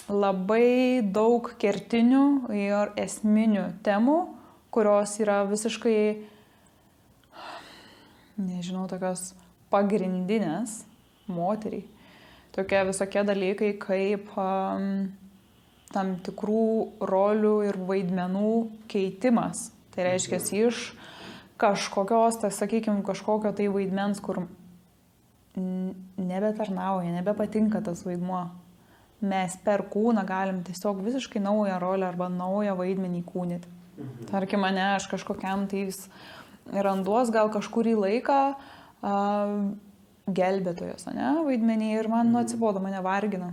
Speaker 2: Labai daug kertinių ir esminių temų, kurios yra visiškai, nežinau, tokios pagrindinės moteriai. Tokie visokie dalykai kaip tam tikrų rolių ir vaidmenų keitimas. Tai reiškia iš kažkokios, tai sakykime, kažkokio tai vaidmens, kur nebetarnauja, nebepatinka tas vaidmuo. Mes per kūną galim tiesiog visiškai naują rolę arba naują vaidmenį kūnyti. Tarkim, aš kažkokiam tais randuos gal kažkurį laiką gelbėtojos, vaidmenį ir man atsibodo, mane vargina.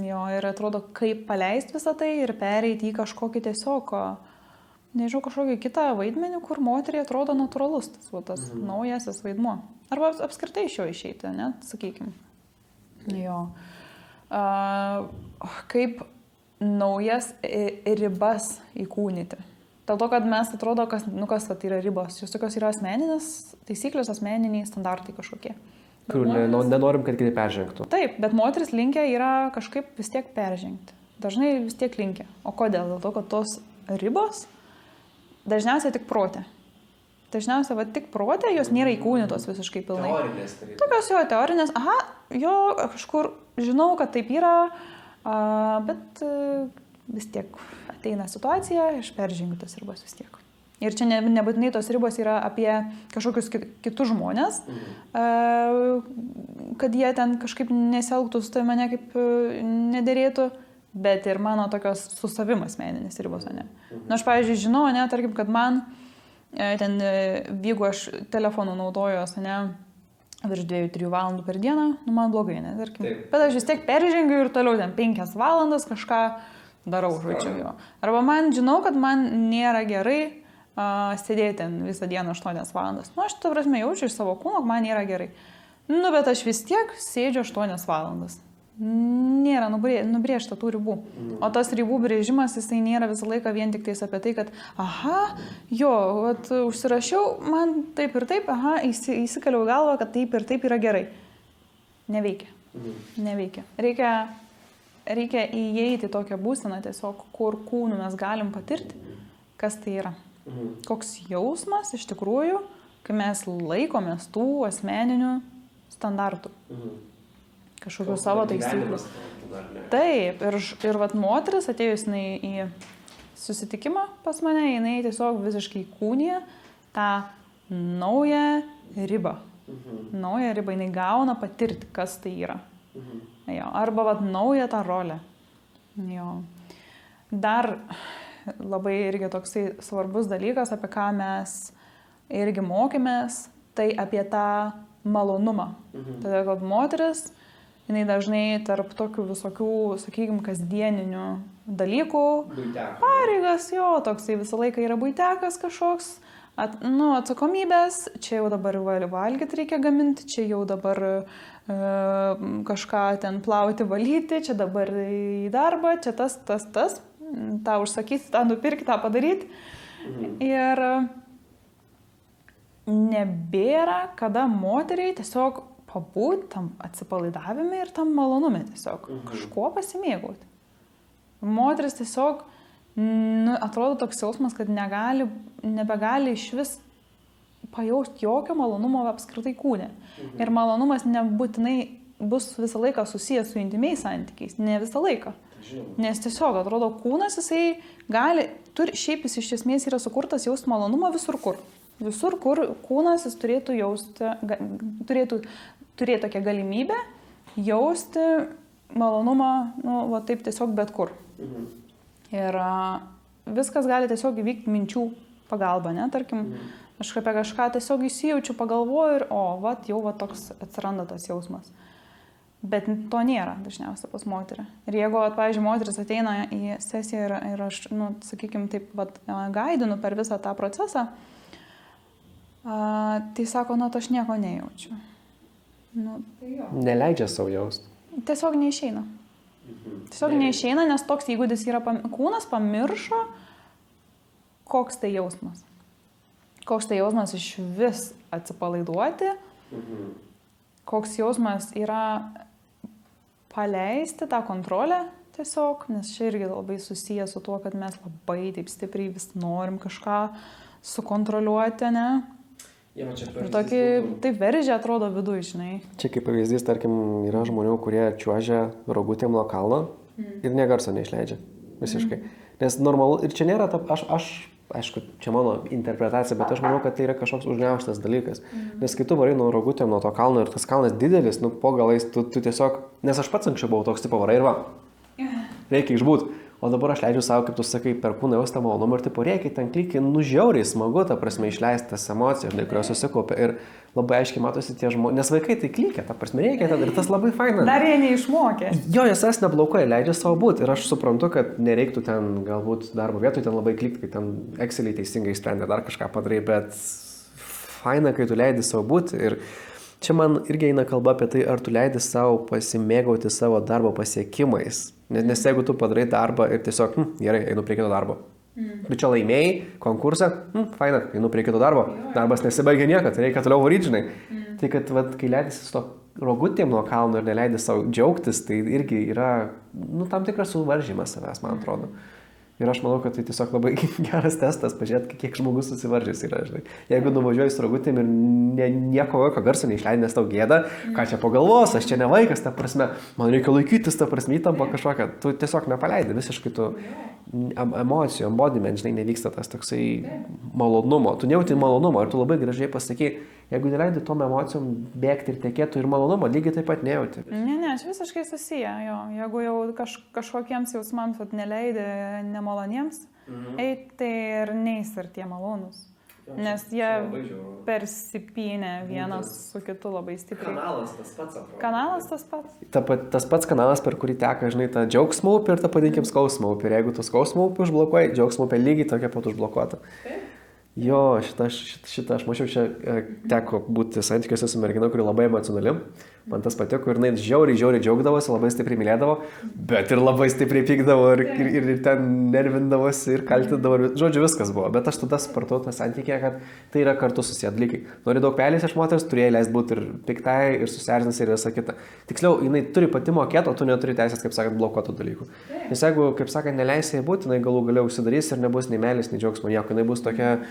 Speaker 2: Jo, ir atrodo, kaip paleisti visą tai ir pereiti į kažkokį tiesiog, nežinau, kažkokį kitą vaidmenį, kur moteriai atrodo natūralus tas naujasis vaidmuo. Arba apskritai iš jo išeiti, ne, sakykime. Jo. Kaip naujas ribas įkūnyti. Dėl to, kad mes atrodo, kas tai yra ribos. Jos tokios yra asmeninės taisyklės, asmeniniai standartai kažkokie.
Speaker 3: Kur nenorim, kad kiti peržengtų.
Speaker 2: Taip, bet moteris linkę yra kažkaip vis tiek peržengti. Dažnai vis tiek linkę. O kodėl? Dėl to, kad tos ribos dažniausiai tik protė. Dažniausiai tik protė, jos nėra įkūnytos visiškai pilnai.
Speaker 3: Teorinės.
Speaker 2: Tokios jo teorinės. Aha, jo kažkur žinau, kad taip yra, bet vis tiek ateina situacija, aš peržengiu tas ribas vis tiek. Ir čia nebūtinai tos ribos yra apie kažkokius kitus žmonės, kad jie ten kažkaip nesielgtų su mane kaip nederėtų, bet ir mano tokios su savim asmeninės ribos, ne. Na, aš, pavyzdžiui, žinau, ne, tarkim, kad man ten, jeigu aš telefonų naudoju, ne, virš 2-3 valandų per dieną, nu, man blogai, ne, tarkim. Bet aš vis tiek peržengiu ir toliau ten 5 valandas kažką darau, žodžiu, jo. Arba man žinau, kad man nėra gerai sėdėti ten visą dieną 8 valandas. Nu, aš ta prasme jaučiu iš savo kūno, man nėra gerai. Nu, bet aš vis tiek sėdžiu 8 valandas. Nėra nubrėžta tų ribų. O tas ribų brėžimas, jisai nėra visą laiką vien tik tais apie tai, kad aha, jo, vat, užsirašiau, man taip ir taip, aha, įsikaliau galvą, kad taip ir taip yra gerai. Neveikia. Neveikia. Reikia įeiti tokią būseną tiesiog, kur kūnų mes galim patirti, kas tai yra. Koks jausmas iš tikrųjų, kai mes laikomės tų asmeninių standartų. Kažkokių savo taisyklių. Taip, ir vat moteris atėjus į susitikimą pas mane, jinai tiesiog visiškai kūnija tą naują ribą. Naują ribą jinai gauna patirti, kas tai yra. Jo, arba vat naują tą rolę. Jo. Dar labai irgi toksai svarbus dalykas, apie ką mes irgi mokėmės, tai apie tą malonumą. Todėl, kad moteris, jinai dažnai tarp tokių visokių, sakykime, kasdieninių dalykų, pareigas, jo, toksai visą laiką yra buitekas kažkoks, atsakomybės, čia jau dabar valgyti reikia gaminti, čia jau dabar kažką ten plauti, valyti, čia dabar į darbą, čia tas, tą užsakyti, tą nupirkti, tą padaryti. Ir nebėra, kada moteriai tiesiog pabūti tam atsipalaidavime ir tam malonume tiesiog kažkuo pasimėgauti. Moteris tiesiog atrodo toks jausmas, kad nebegali iš vis pajausti jokio malonumo apskritai kūne. Ir malonumas nebūtinai bus visą laiką susijęs su intymiais santykiais, ne visą laiką. Nes tiesiog atrodo kūnas, jisai šiaip jis iš esmės yra sukurtas jausti malonumą visur kur. Visur kur kūnas jis turėtų turėti tokią galimybę jausti malonumą, va taip tiesiog bet kur. Ir viskas gali tiesiog įvykti minčių pagalba, ne, tarkim, aš apie kažką tiesiog įsijaučiu, pagalvoju ir jau toks atsiranda tas jausmas. Bet to nėra dažniausiai pas moterį. Ir jeigu, pavyzdžiui, moteris ateina į sesiją ir aš, sakykime, taip gaidinu per visą tą procesą, tai sako, aš nieko nejaučiu.
Speaker 3: Neleidžia savo jausti.
Speaker 2: Tiesiog neišeina. Tiesiog neišeina, nes toks įgūdis yra, kūnas pamiršo, koks tai jausmas. Koks tai jausmas iš vis atsipalaiduoti, koks jausmas yra paleisti tą kontrolę tiesiog, nes čia irgi labai susiję su tuo, kad mes labai taip stipriai vis norim kažką sukontroliuoti, ne? Ir tokį taip veržė atrodo viduj, žinai.
Speaker 3: Čia kaip pavyzdys, tarkim, yra žmonių, kurie čiuožia rogutėm nuo kalno ir nė garso neišleidžia. Visiškai. Nes normalu, ir čia nėra, aišku, čia mano interpretacija, bet aš manau, kad tai yra kažkoks užgniaužtas dalykas. Nes kai tu varai nuo rogutėm nuo to kalno ir tas kalnas didelis, po galais tu tiesiog, nes aš pats anksčiau buvau toks tipo varai ir reikia išbūt. O dabar aš leidžiu savo, kaip tu sakai, per kūną jaustą malonumą ir tipo reikia ten klykiai, žiauriai smagu, ta prasme, išleisti tas emocijas, kurios susikaupia ir labai aiškiai matosi tie žmonės, nes vaikai tai klykia, ta prasme, reikia ten ir tas labai faina.
Speaker 2: Dar jie neišmokė.
Speaker 3: Jo, jas neblaukoja, leidžia savo būti ir aš suprantu, kad nereiktų ten galbūt darbo vietoj ten labai klykti, kai ten Exceliai teisingai išsprendė dar kažką padarai, bet faina, kai tu leidi savo būti ir čia man irgi eina kalba apie tai, ar tu leidi savo pasimėgauti savo darbo pasiekimais. Nes jeigu tu padarai darbą ir tiesiog, gerai, einu prie kito darbo. Bet čia laimėjai konkursą, faina, einu prie kito darbo. Darbas nesibaigia niekad, reikia toliau varyti, žinai. Tai kad kai leidėsi su to rogutėm nuo kalno ir neleidai savo džiaugtis, tai irgi yra, tam tikras suvaržymas savęs, man atrodo. Ir aš manau, kad tai tiesiog labai geras testas, pažiūrėti, kiek žmogus susivaržys yra, žinai. Jeigu nuvažiuoji su rogutėm ir nieko jokio garso neišleidai, nes tau gėda, ką čia pagalvos, aš čia ne vaikas, ta prasme, man reikia laikytis, ta prasme, įtampa kažkokia, tu tiesiog nepaleidai, visiškai tu emocijų, embodiment, žinai, nevyksta tas toksai malonumo, tu nejauti malonumo ir tu labai gražiai pasakai, jeigu neleidai tom emocijom bėgti ir tekėtų ir malonumo, lygiai taip pat nejauti.
Speaker 2: Ne, aš visiškai susiję, jo. Jeigu jau kažkokiems jausmams neleidai nemaloniems, tai ir neis ir tie malonus. Nes jie persipynė vienas su kitu labai stipriai.
Speaker 3: Kanalas tas pats, atrodo.
Speaker 2: Kanalas tas pats.
Speaker 3: Tas pats kanalas, per kurį teka, žinai, tą džiaugsmo upę ir tą padinkim skausmo upę. Ir jeigu tu skausmo upę užblokuoji, džiaugsmo upė lygiai tokia pat užblokuota. Jo, šitą aš mačiau, čia teko būti santykiuose su mergina, kuri labai emocionali. Man tas patiko ir jinai žiauriai džiaugdavosi, labai stipriai mylėdavo, bet ir labai stipriai pykdavo ir ten nervindavosi ir kaltindavo. Žodžiu, viskas buvo. Bet aš tada supratau tą santykį, kad tai yra kartu susiję dalykai. Nori daug pelės iš moters, turėjai leisti būti ir piktai, ir susierzinti ir visą kitą. Tiksliau, jinai turi pati mokėti, o tu neturi teisės, kaip sakant, blokuotų dalykų. Nes jeigu, kaip sakant, neleisi jai būti, jinai galų galiau užsidarys ir nebus nei meilės, nei džiaugsmo, nieko. Jinai bus tokia,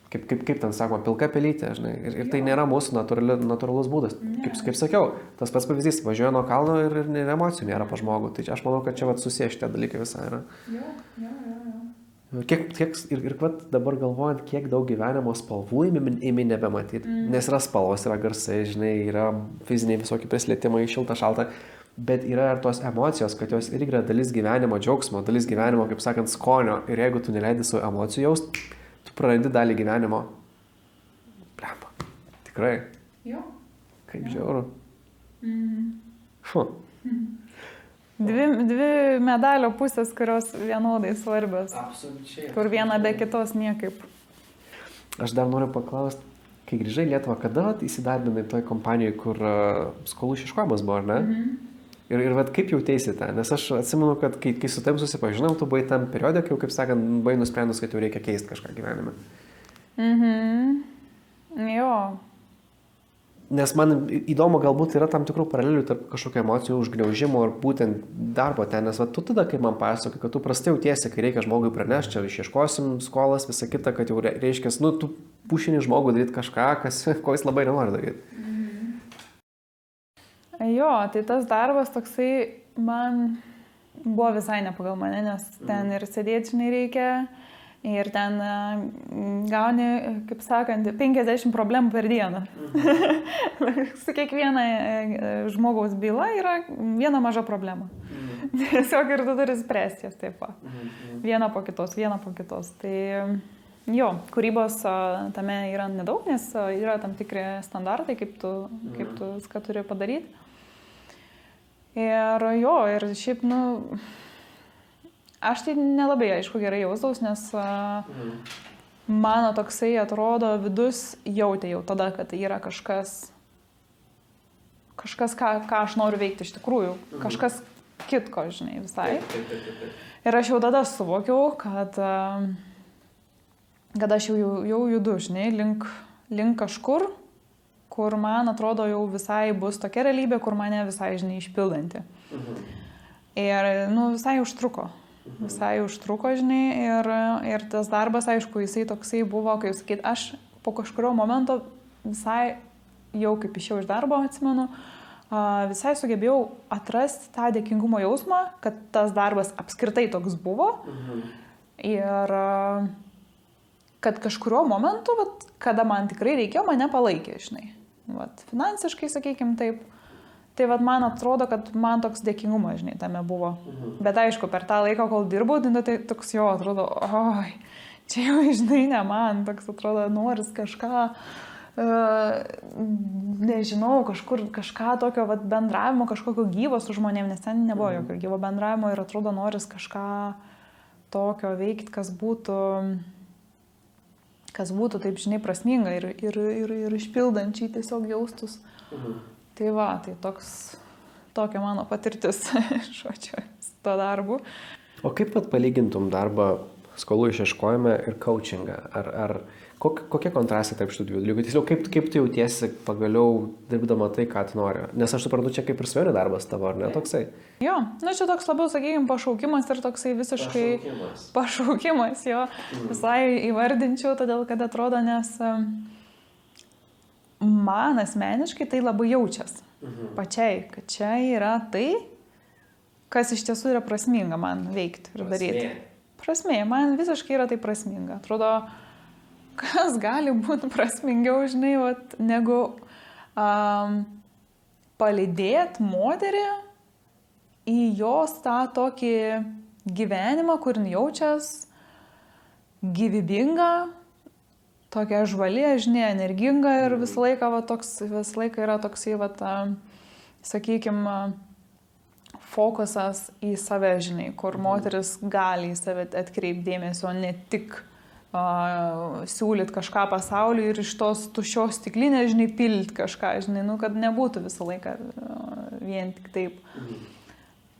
Speaker 3: kaip ten sakoma, pilka pelytė, žinai. Ir tai nėra mūsų natūralus būdas. Kaip sakiau, tas pats pavyzdys, važiuoja nuo kalno ir emocijų nėra pa žmogų. Tai aš manau, kad čia susiję šitie dalykai visai yra. Ir dabar galvojant, kiek daug gyvenimo spalvų imi nebematyti. Nes yra spalvos, yra garsai, žinai, yra fiziniai visokie prisilietimai, šilta, šalta. Bet yra ir tos emocijos, kad jos irgi yra dalis gyvenimo džiaugsmo, dalis gyvenimo, kaip sakant, skonio. Ir jeigu tu neleidi savo emocijų jaust, tu prarandi dalį gyvenimo. Blemba. Tikrai.
Speaker 2: Jo.
Speaker 3: Kaip žiauru.
Speaker 2: Dvi medalio pusės, kurios vienodai svarbios.
Speaker 3: Absoliučiai.
Speaker 2: Kur viena be kitos niekaip.
Speaker 3: Aš dar noriu paklausti, kai grįžai į Lietuvą, kada įsidarbinai toj kompanijoje, kur skolų išieškojimas buvo, ar ne? Ir kaip jautėsi ten? Nes aš atsimenu, kad kai su tavim susipažinau, tu buvai tam periode, kai jau, kaip sakant, buvai nusprendus, kad jau reikia keisti kažką gyvenime.
Speaker 2: Jo.
Speaker 3: Nes man įdomu, galbūt yra tam tikrų paralelių tarp kažkokio emocijų užgniaužimo ir būtent darbo ten. Nes tu tada, kai man pasakoji, kad tu prastai jautiesi, kai reikia žmogui pranešti, čia išieškosim skolas, visą kitą, kad jau reiškia, tu pušini žmogų daryti kažką, ko jis labai nenori daryti.
Speaker 2: Jo, tai tas darbas toksai man buvo visai ne pagal mane, nes ten ir sėdėti, žinai, reikia, ir ten gauni, kaip sakant, 50 problemų per dieną. Su kiekviena žmogaus byla yra viena maža problema. Tiesiog ir tu turi spręsti jas taip pat. Viena po kitos. Tai jo, kūrybos tame yra nedaug, nes yra tam tikri standartai, kaip tu viską turi padaryti. Ir jo, ir šiaip, aš tai nelabai, aišku, gerai jausdaus, nes mano toksai atrodo vidus jautė jau tada, kad yra kažkas, ką aš noriu veikti iš tikrųjų, kažkas kitko, žinai, visai. Ir aš jau tada suvokiau, kad aš jau judu, žinai, link kažkur, kur man atrodo jau visai bus tokia realybė, kur mane visai, žinai, išpildanti. Ir, visai užtruko. Žinai, ir tas darbas, aišku, jisai toksai buvo, kaip sakyt, aš po kažkurio momento visai jau kaip išėjau iš darbo, atsimenu, visai sugebėjau atrasti tą dėkingumo jausmą, kad tas darbas apskritai toks buvo. Ir kad kažkurio momentu, kada man tikrai reikėjo, mane palaikė, žinai. Finansiškai, sakykim, taip. Tai man atrodo, kad man toks dėkingumas, žinai, tame buvo. Bet aišku, per tą laiką, kol dirbau, tai toks jo atrodo, oi, čia jau, žinai, ne man, toks atrodo, noris kažką, nežinau, kažką tokio bendravimo, kažkokio gyvo su žmonėm, nes ten nebuvo jokio gyvo bendravimo ir atrodo, noris kažką tokio veikti, kas būtų taip, žinai, prasminga ir išpildančiai tiesiog jaustus. Tai tai tokia mano patirtis, žodžiu, tuo darbu.
Speaker 3: O kaip pat palygintum darbą skolų išieškojime ir coachingą? Kokie kontrastai tarp šitų dviejų dalykų? Tiksliau, kaip tu jautiesi pagaliau dirbdama tai, ką tu nori? Nes aš suprantu, čia kaip ir svajonių darbas tavo, ar ne toksai?
Speaker 2: Jo, čia toks labiau, sakykime, pašaukimas ir toksai visiškai... Pašaukimas, jo. Visai įvardinčiau, todėl, kad atrodo, nes man asmeniškai tai labai jaučias. Pačiai, kad čia yra tai, kas iš tiesų yra prasminga man veikti ir daryti. Prasmė, man visiškai yra tai prasminga. Atrodo, kas gali būti prasmingiau, žinai, negu palydėti moterį į jos tą tokį gyvenimą, kur jaučias gyvybinga, tokia žvalia, žinai, energinga ir visą laiką yra toksai, sakykime, fokusas į save, žinai, kur moteris gali į save atkreipti dėmesio, ne tik siūlyt kažką pasauliui ir iš tos tuščios stiklinės, žinai, pilt kažką, žinai, kad nebūtų visą laiką vien tik taip.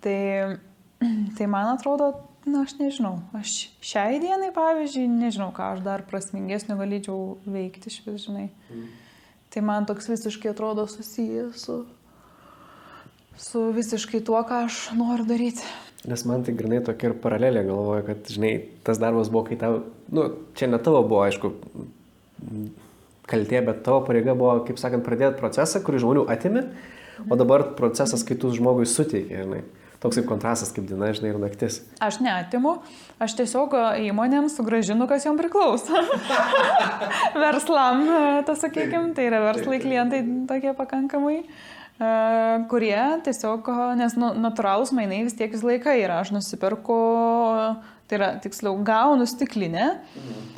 Speaker 2: Tai man atrodo, aš nežinau, aš šiai dienai, pavyzdžiui, nežinau, ką aš dar prasmingesnio galėčiau veikti iš vis, žinai. Tai man toks visiškai atrodo susijęs su visiškai tuo, ką aš noriu daryti.
Speaker 3: Nes man tai grinai tokia ir paralelė, galvoju, kad, žinai, tas darbas buvo, kai tau, čia ne tavo buvo, aišku, kaltė, bet tavo pareiga buvo, kaip sakant, pradėti procesą, kurį žmonių atimi, o dabar procesas, kai tu žmogui suteikė, žinai. Toks kaip kontrastas, kaip diena, žinai, ir naktis. Aš
Speaker 2: neatimu, aš tiesiog įmonėms sugrąžinu, kas jom priklauso. Verslam, sakykime, tai yra verslai, klientai tokie pakankamai, kurie tiesiog, nes natūralūs mainai vis tiek visą laiką yra. Aš nusipirku, tai yra, tiksliau, gaunu stiklinę,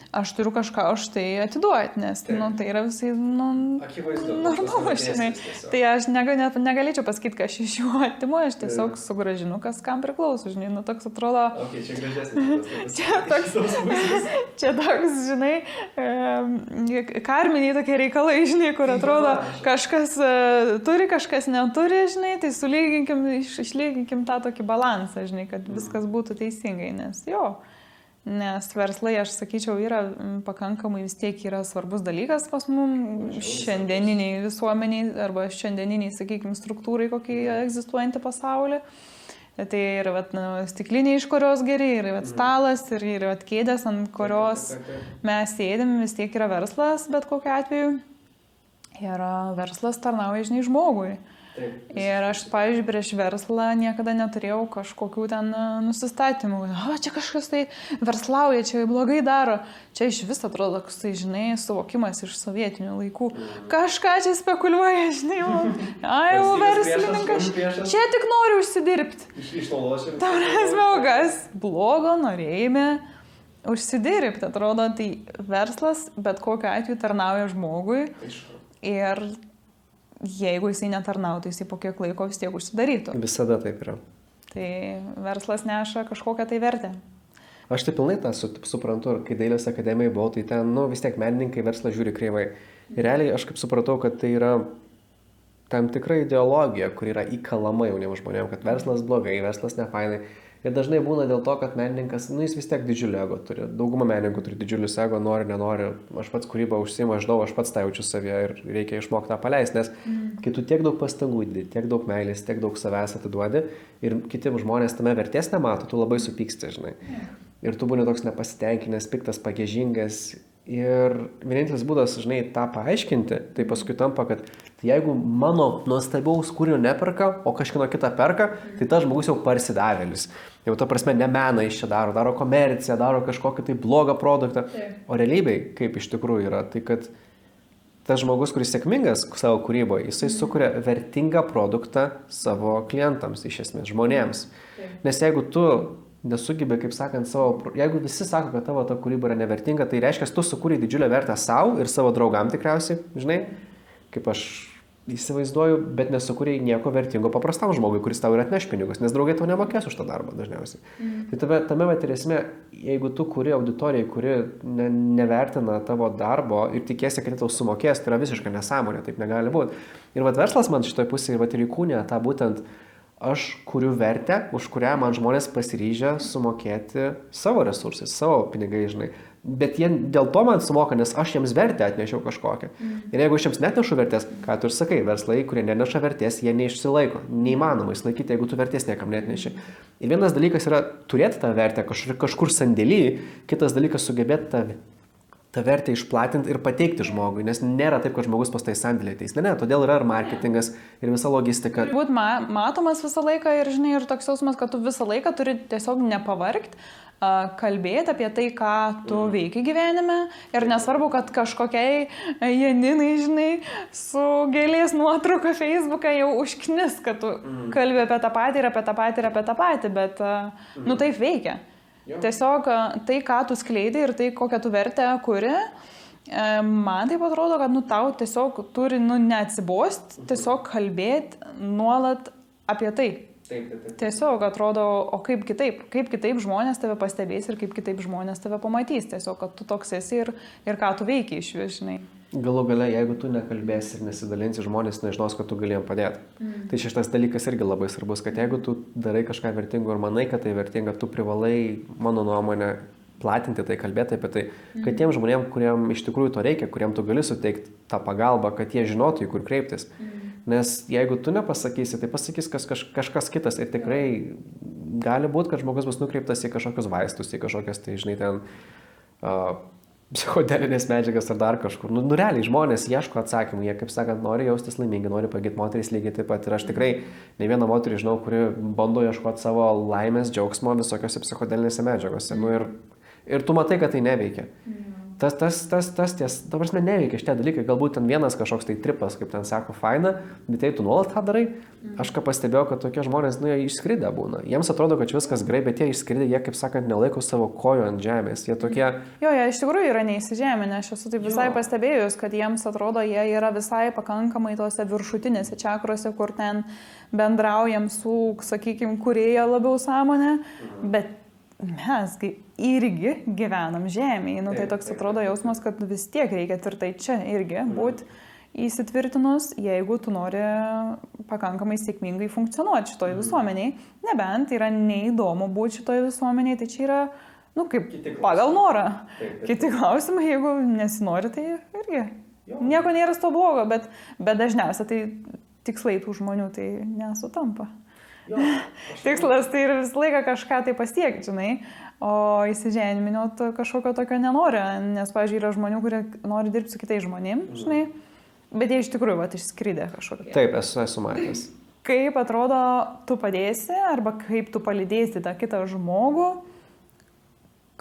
Speaker 2: aš turiu kažką už tai atiduoti, nes tai yra visai, normalu, žinai. Tai aš negalėčiau pasakyti, kad aš iš jų atimu, aš tiesiog sugrąžinu, kas kam priklauso, žinai, toks atrodo...
Speaker 3: Čia gražesnis.
Speaker 2: Čia toks, žinai, karminiai tokie reikalai, žinai, kur atrodo, kažkas turi, kažkas neturi, žinai, tai išlyginkim tą tokį balansą, žinai, kad viskas būtų teisingai, nes verslai, aš sakyčiau, yra pakankamai vis tiek yra svarbus dalykas pas mums šiandieniniai visuomeniai arba šiandieniniai, sakykime, struktūrai, kokie egzistuojantį pasaulį. Tai yra stikliniai, iš kurios geri, yra stalas ir kėdės, ant kurios mes sėdėm, vis tiek yra verslas, bet kokiu atveju. Ir verslas tarnauja, žinai, žmogui. Ir aš, pavyzdžiui, prieš verslą niekada neturėjau kažkokių ten nusistatymų. Čia kažkas tai verslauja, čia blogai daro. Čia iš vis atrodo, tai, žinai, suvokimas iš sovietinių laikų. Kažką čia spekuliuoja, žinai, jau verslininkas. Čia tik noriu užsidirbti. Ta prasme, kas blogo norėjime užsidirbti. Atrodo, tai verslas bet kokiu atveju tarnauja žmogui. Ir jeigu jisai netarnautų, jisai po kiek laiko vis tiek užsidarytų.
Speaker 3: Visada taip yra.
Speaker 2: Tai verslas neša kažkokią tai vertę.
Speaker 3: Aš tai pilnai tą suprantu, ir kai Dailės akademijai buvau, tai ten, vis tiek menininkai verslą žiūri kreivai. Ir realiai aš kaip supratau, kad tai yra tam tikra ideologija, kur yra įkalama jauniems žmonėms, kad verslas blogai, verslas nefainai. Ir dažnai būna dėl to, kad menininkas, jis vis tiek didžiulį ego turi. Dauguma menininkų turi didžiulius ego, nori, nenori. Aš pats kūrybą užsiimu, aš pats tą jaučiu savyje ir reikia išmokti tą paleisti. Nes kai tu tiek daug pastangų įdedi, tiek daug meilės, tiek daug savęs atiduodi ir kiti žmonės tame vertės nemato, tu labai supyksti, žinai. Ir tu būni toks nepasitenkinęs, piktas, pagiežingas. Ir vienintelis būdas, žinai, tą paaiškinti, tai paskui tampa, kad jeigu mano nuostabiaus kūrinio neperka, o kažkino kitą perka, tai tas žmogus jau parsidavėlis. Jau ta prasme ne meną iš čia daro komerciją, daro kažkokį tai blogą produktą. O realybėj, kaip iš tikrųjų yra, tai kad tas žmogus, kuris sėkmingas savo kūryboje, jisai sukuria vertingą produktą savo klientams, iš esmės, žmonėms. Nes jeigu tu nesugebė, kaip sakant, jeigu visi sako, kad tavo ta kūryba yra nevertinga, tai reiškia, tu sukūrei didžiulę vertę savo ir savo draugam tikriausiai, žinai, kaip aš įsivaizduoju, bet nesukūrei nieko vertingo paprastam žmogui, kuris tau ir atneš pinigus, nes draugai tau nemokės už tą darbą dažniausiai. Tai tame ir esmė, jeigu tu kuri auditorijai, kuri nevertina tavo darbo ir tikėsi, kad tau sumokės, tai yra visiška nesąmonė, taip negali būti. Ir verslas man šitoje pusėje ir įkūnė tą būtent aš kuriu vertę, už kurią man žmonės pasiryžę sumokėti savo resursais, savo pinigai, žinai. Bet jie dėl to man sumoka, nes aš jiems vertę atnešiau kažkokią. Ir jeigu aš jiems netnešu vertės, ką tu ir sakai, verslai, kurie neneša vertės, jie neišsilaiko. Neįmanoma išlaikyti, jeigu tu vertės niekam netneši. Ir vienas dalykas yra turėti tą vertę kažkur sandėly, kitas dalykas sugebėti tą vertę išplatinti ir pateikti žmogui, nes nėra taip, kad žmogus pas tai sandėlį ateis. Ne, todėl yra ir marketingas, ir visa logistika.
Speaker 2: Būt matomas visą laiką ir, žinai, ir toks jausmas, kad tu visą laiką turi tiesiog nepavargti, kalbėti apie tai, ką tu veiki gyvenime. Ir nesvarbu, kad kažkokiai Janinai, žinai, su gėlės nuotrauka Facebook'e jau užknis, kad tu kalbi apie tą patį ir apie tą patį ir apie tą patį, bet, nu, taip veikia. Tiesiog tai, ką tu skleidai ir tai, kokią tu vertę kuri, man taip atrodo, kad, nu, tau tiesiog turi, nu, neatsibost, tiesiog kalbėti nuolat apie tai.
Speaker 3: Taip.
Speaker 2: Tiesiog atrodo, o kaip kitaip žmonės tave pastebės ir kaip kitaip žmonės tave pamatys. Tiesiog, kad tu toks esi ir ką tu veiki iš vis, žinai.
Speaker 3: Galų gale, jeigu tu nekalbėsi ir nesidalinsi, žmonės nežinos, kad tu galėjom padėti. Tai šitas dalykas irgi labai svarbus, kad jeigu tu darai kažką vertingo ir manai, kad tai vertinga, tu privalai, mano nuomonė, platinti tai, kalbėti apie tai, kad tiem žmonėm, kuriem iš tikrųjų to reikia, kuriem tu gali suteikti tą pagalbą, kad jie žinotų, į kur kreiptis. Nes jeigu tu nepasakysi, tai pasakys kažkas kitas ir tikrai gali būti, kad žmogus bus nukreiptas į kažkokius vaistus, į kažkokias, tai žinai, ten psichodelinės medžiagas ar dar kažkur. Nu, realiai žmonės ieško atsakymų, jie, kaip sakant, nori jaustis laimingi, nori pagyti moterys lygiai taip pat. Ir aš tikrai ne vieną moterį žinau, kuri bando ieškoti savo laimės, džiaugsmo visokiose psichodelinėse medžiagose. Nu, ir tu matai, kad tai neveikia. Tas, ta prasme, neveikia šitie dalykai. Galbūt ten vienas kažkoks tai tripas, kaip ten sako, faina, bet jei tu nuolat tą darai, aš ką pastebėjau, kad tokie žmonės, nu, jie išskridę būna. Jiems atrodo, kad viskas gerai, bet jie išskridę, jie, kaip sakant, nelaiko savo kojų ant žemės. Jie tokie...
Speaker 2: Jo, jie iš tikrųjų yra neįsižeminę. Aš esu taip visai pastebėjus, kad jiems atrodo, jie yra visai pakankamai tose viršutinėse čakrose, kur ten bendraujam su, sakykime, kūrėja labiau sąmonė, bet mes irgi gyvenam žemėje. Nu, tai toks atrodo jausmas, kad vis tiek reikia tvirtai čia irgi būti įsitvirtinus, jeigu tu nori pakankamai sėkmingai funkcionuoti šitoj visuomeniai. Nebent yra neįdomu būti šitoj visuomeniai, tai čia yra, nu, kaip pagal norą. Kiti klausimai, jeigu nesinori, tai irgi nieko nėra to blogo, bet dažniausiai tai tikslai tų žmonių tai nesutampa. Tikslas tai ir visą laiką kažką tai pasiekti, žinai, o įsižeminimo kažkokio tokio nenori, nes, pavyzdžiui, yra žmonių, kurie nori dirbti su kitais žmonėmis, žinai, bet jie iš tikrųjų išskridę kažkokie.
Speaker 3: Taip, esu matęs.
Speaker 2: Kaip atrodo, tu padėsi arba kaip tu palydėsi tą kitą žmogų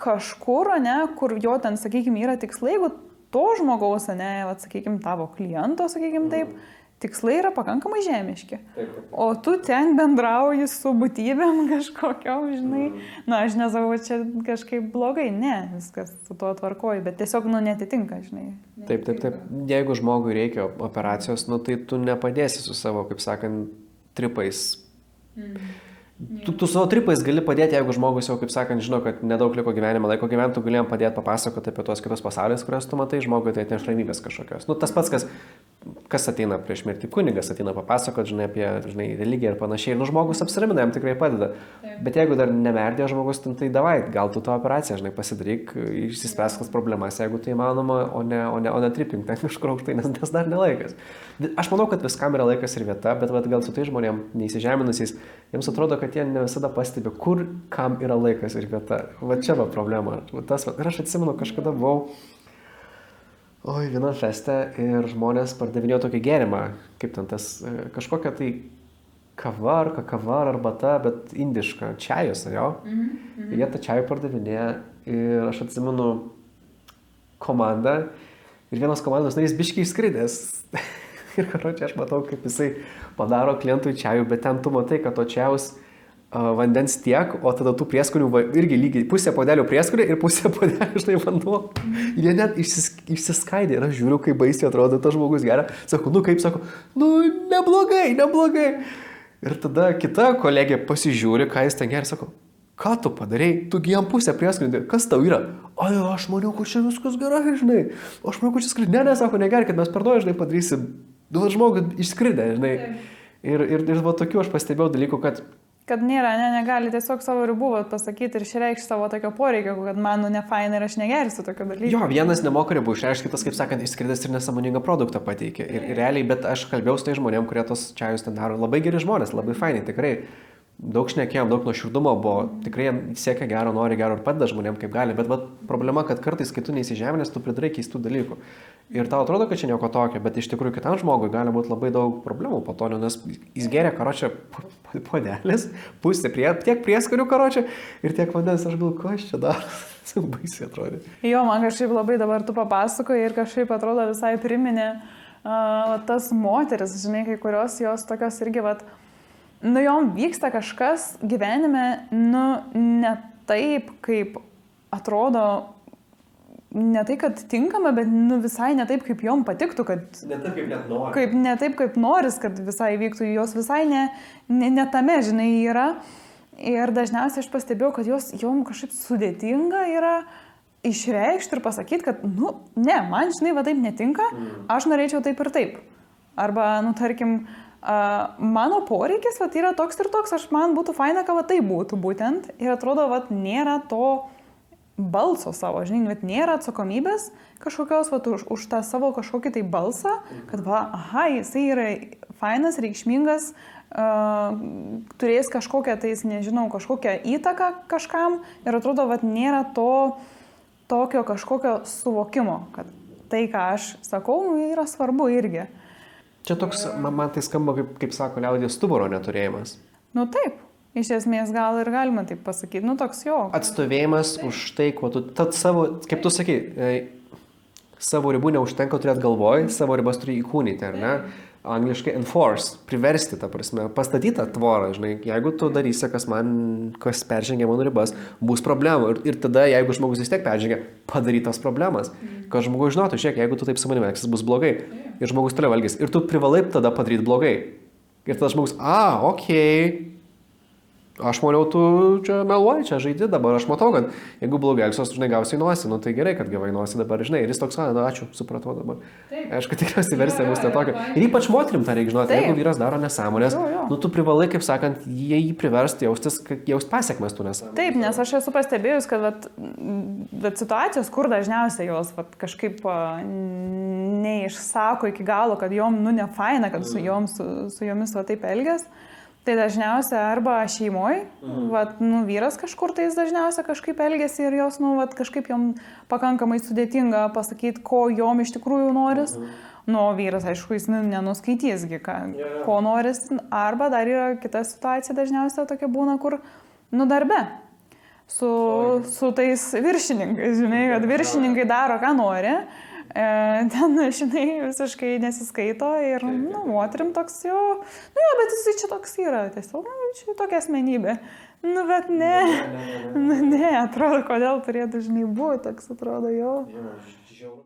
Speaker 2: kažkur, ne, kur jo ten, sakykime, yra tikslai, jeigu to žmogaus, ne, sakykime, tavo kliento, sakykime taip, tikslai yra pakankamai žemiški.
Speaker 3: Taip.
Speaker 2: O tu ten bendrauji su būtybėm kažkokiom, žinai. Na, aš nesakau, čia kažkaip blogai. Ne, viskas su tuo tvarkoju, bet tiesiog, nu, netitinka, žinai.
Speaker 3: Taip. Jeigu žmogui reikia operacijos, nu, tai tu nepadėsi su savo, kaip sakant, tripais. Tu savo tripais gali padėti, jeigu žmogus jau, kaip sakant, žino, kad nedaug liko gyvenimo laiko gyventi, tu galėjom padėti papasakoti apie tos kitos pasaulius, kurias tu matai, žmogui tai atneš ramybės kažkokios. Nu, tas pats, kas ateina prieš mirtį, kunigas ateina papasakoti, žinai, apie, žinai, religiją ir panašiai. Nu, žmogus apsiramina, jam tikrai padeda. Taip. Bet jeigu dar nemerdė žmogus, tai davai, gal tu tą operaciją, žinai, pasidaryk, išsispręsk tas problemas, jeigu tai įmanoma, o ne tripink ten kažkur aukštai, nes dar nelaikas. Aš manau, kad viskam yra laikas ir vieta, bet gal su tai žmonėm neįsižeminusiais, jiems atrodo, kad jie ne visada pastebi, kur kam yra laikas ir vieta. Va čia va problema. Ir aš atsimenu, kažkada buvau vienam feste ir žmonės pardavinėjo tokį gėrimą, kaip ten tas kažkokia tai kava ar arbata, bet indiška, čajus, jo. Ir jie tą čajų pardavinėjo ir aš atsimenu komandą ir vienas komandos narys biškiai išskridęs. Ir karočią aš matau, kaip jisai padaro klientui čajų, bet ten tu matai, kad to čajus vandens tiek, o tada tų prieskonių irgi lygiai pusė puodelio prieskonio ir pusė puodelio, žinai, vanduo. Ir jie net išsiskaidė ir aš žiūriu, kaip baisiai atrodo tas žmogus geria. Sako, sako, neblogai. Ir tada kita kolegė pasižiūri, ką jis ten geria, sako, ką tu padarei, tugi jam pusę prieskonių, kas tau yra? Aš maniau, kad čia viskas gerai, žinai. Aš maniau, kad čia skridė. Ne, sako, negerai, kad mes per nuo, žinai, padarysim. Žmogus išskridė, žinai. Ir va tokių aš pastebėjau dalykų,
Speaker 2: kad nėra, negali tiesiog savo ribų pasakyti ir išreikšti savo tokio poreikio, kad man nefaina ir aš negersiu tokio dalyko.
Speaker 3: Jo, vienas nemoka ribų išreikšti, kitas, kaip sakant, išskridęs ir nesąmoningą produktą pateikė. Ir realiai, bet aš kalbėjau su tai žmonėm, kurie tos čajus ten daro. Labai geri žmonės, labai faini, tikrai. Daug šnekėjom, daug nuoširdumo buvo, tikrai siekia gero, nori gero ir padeda žmonėm kaip gali, bet problema, kad kartais, kai tu neįsižeminęs, tu pridarai keistų dalykų. Ir tau atrodo, kad čia nieko tokio, bet iš tikrųjų kitam žmogui gali būti labai daug problemų po to, nes jis geria karočią puodelis, pusė tiek prieskarių karočią ir tiek vandens, aš gal ko aš čia dar, baisiai atrodo.
Speaker 2: Jo, man kažkaip labai dabar tu papasakoji ir kažkaip atrodo visai priminė tas moteris, žinai, kai kurios jos tokios irgi, jom vyksta kažkas gyvenime, ne taip, kaip atrodo, ne tai, kad tinkama, bet visai ne taip, kaip jom patiktų, kad...
Speaker 3: Ne taip, kaip net nori.
Speaker 2: Ne taip, kaip noris, kad visai vyktų, jos visai ne tame, žinai, yra. Ir dažniausiai aš pastebėjau, kad jom kažkaip sudėtinga yra išreikšti ir pasakyti, kad, ne, man, žinai, taip netinka, aš norėčiau taip ir taip. Arba, tarkim, mano poreikis yra toks ir toks, man būtų faina, kad tai būtų būtent. Ir atrodo, nėra to balso savo, žinai, nėra atsakomybės kažkokios už tą savo kažkokį tai balsą, kad jisai yra fainas, reikšmingas, turės kažkokią, nežinau, kažkokią įtaką kažkam ir atrodo, nėra to tokio kažkokio suvokimo, kad tai, ką aš sakau, yra svarbu irgi.
Speaker 3: Čia toks, man tai skamba, kaip sako liaudės, stuburo neturėjimas.
Speaker 2: Taip, iš esmės gal ir galima taip pasakyti, toks jo.
Speaker 3: Atstovėjimas už tai, kuo tu, kaip tu sakai, savo ribų neužtenka turėti galvoj, savo ribas turi įkūnyti, ar ne? Angliškai enforce, priversti, ta prasme, pastatytą tvorą, žinai, jeigu tu darysi, kas peržengia mano ribas, bus problemų ir tada, jeigu žmogus vis tiek peržengia, padarytas problemas, kad žmogus žinotų, žiūrėk, jeigu tu taip su manimi elgsis, bus blogai ir žmogus toliau elgis ir tu privalai tada padaryti blogai ir tada žmogus, okei, aš maniau, tu čia meluoji, čia žaidi dabar, aš matau, kad jeigu blogai elgsiuos, žinai, gausiai nosį, tai gerai, kad gavai nosį dabar, žinai, ir jis toks, ačiū, supratau dabar. Taip. Aišku, tikriausiai versija bus netokia. Ir ypač moterim tą reikia žinoti, jeigu vyras daro nesąmonės, tu privalai, kaip sakant, jį priversti jaust pasiekmes tų nesąmonės.
Speaker 2: Taip, nes aš esu pastebėjus, kad situacijos, kur dažniausiai jos kažkaip neišsako iki galo, kad jom, nefaina, kad su jomis taip elgias. Tai dažniausiai arba šeimoje, vyras kažkur tai jis dažniausiai kažkaip elgesi ir jos, kažkaip jom pakankamai sudėtinga pasakyti, ko jom iš tikrųjų noris. Vyras, aišku, jis nenuskaitysgi, ko noris. Arba dar yra kita situacija dažniausiai tokia būna, kur, darbe. Su tais viršininkais, žinai, kad viršininkai daro, ką nori. Ten, žinai, visiškai nesiskaito ir, moterim toks bet jis čia toks yra, tiesiog, čia tokia asmenybė. Bet ne, atrodo, kodėl turėtų, žinai, būti, toks atrodo,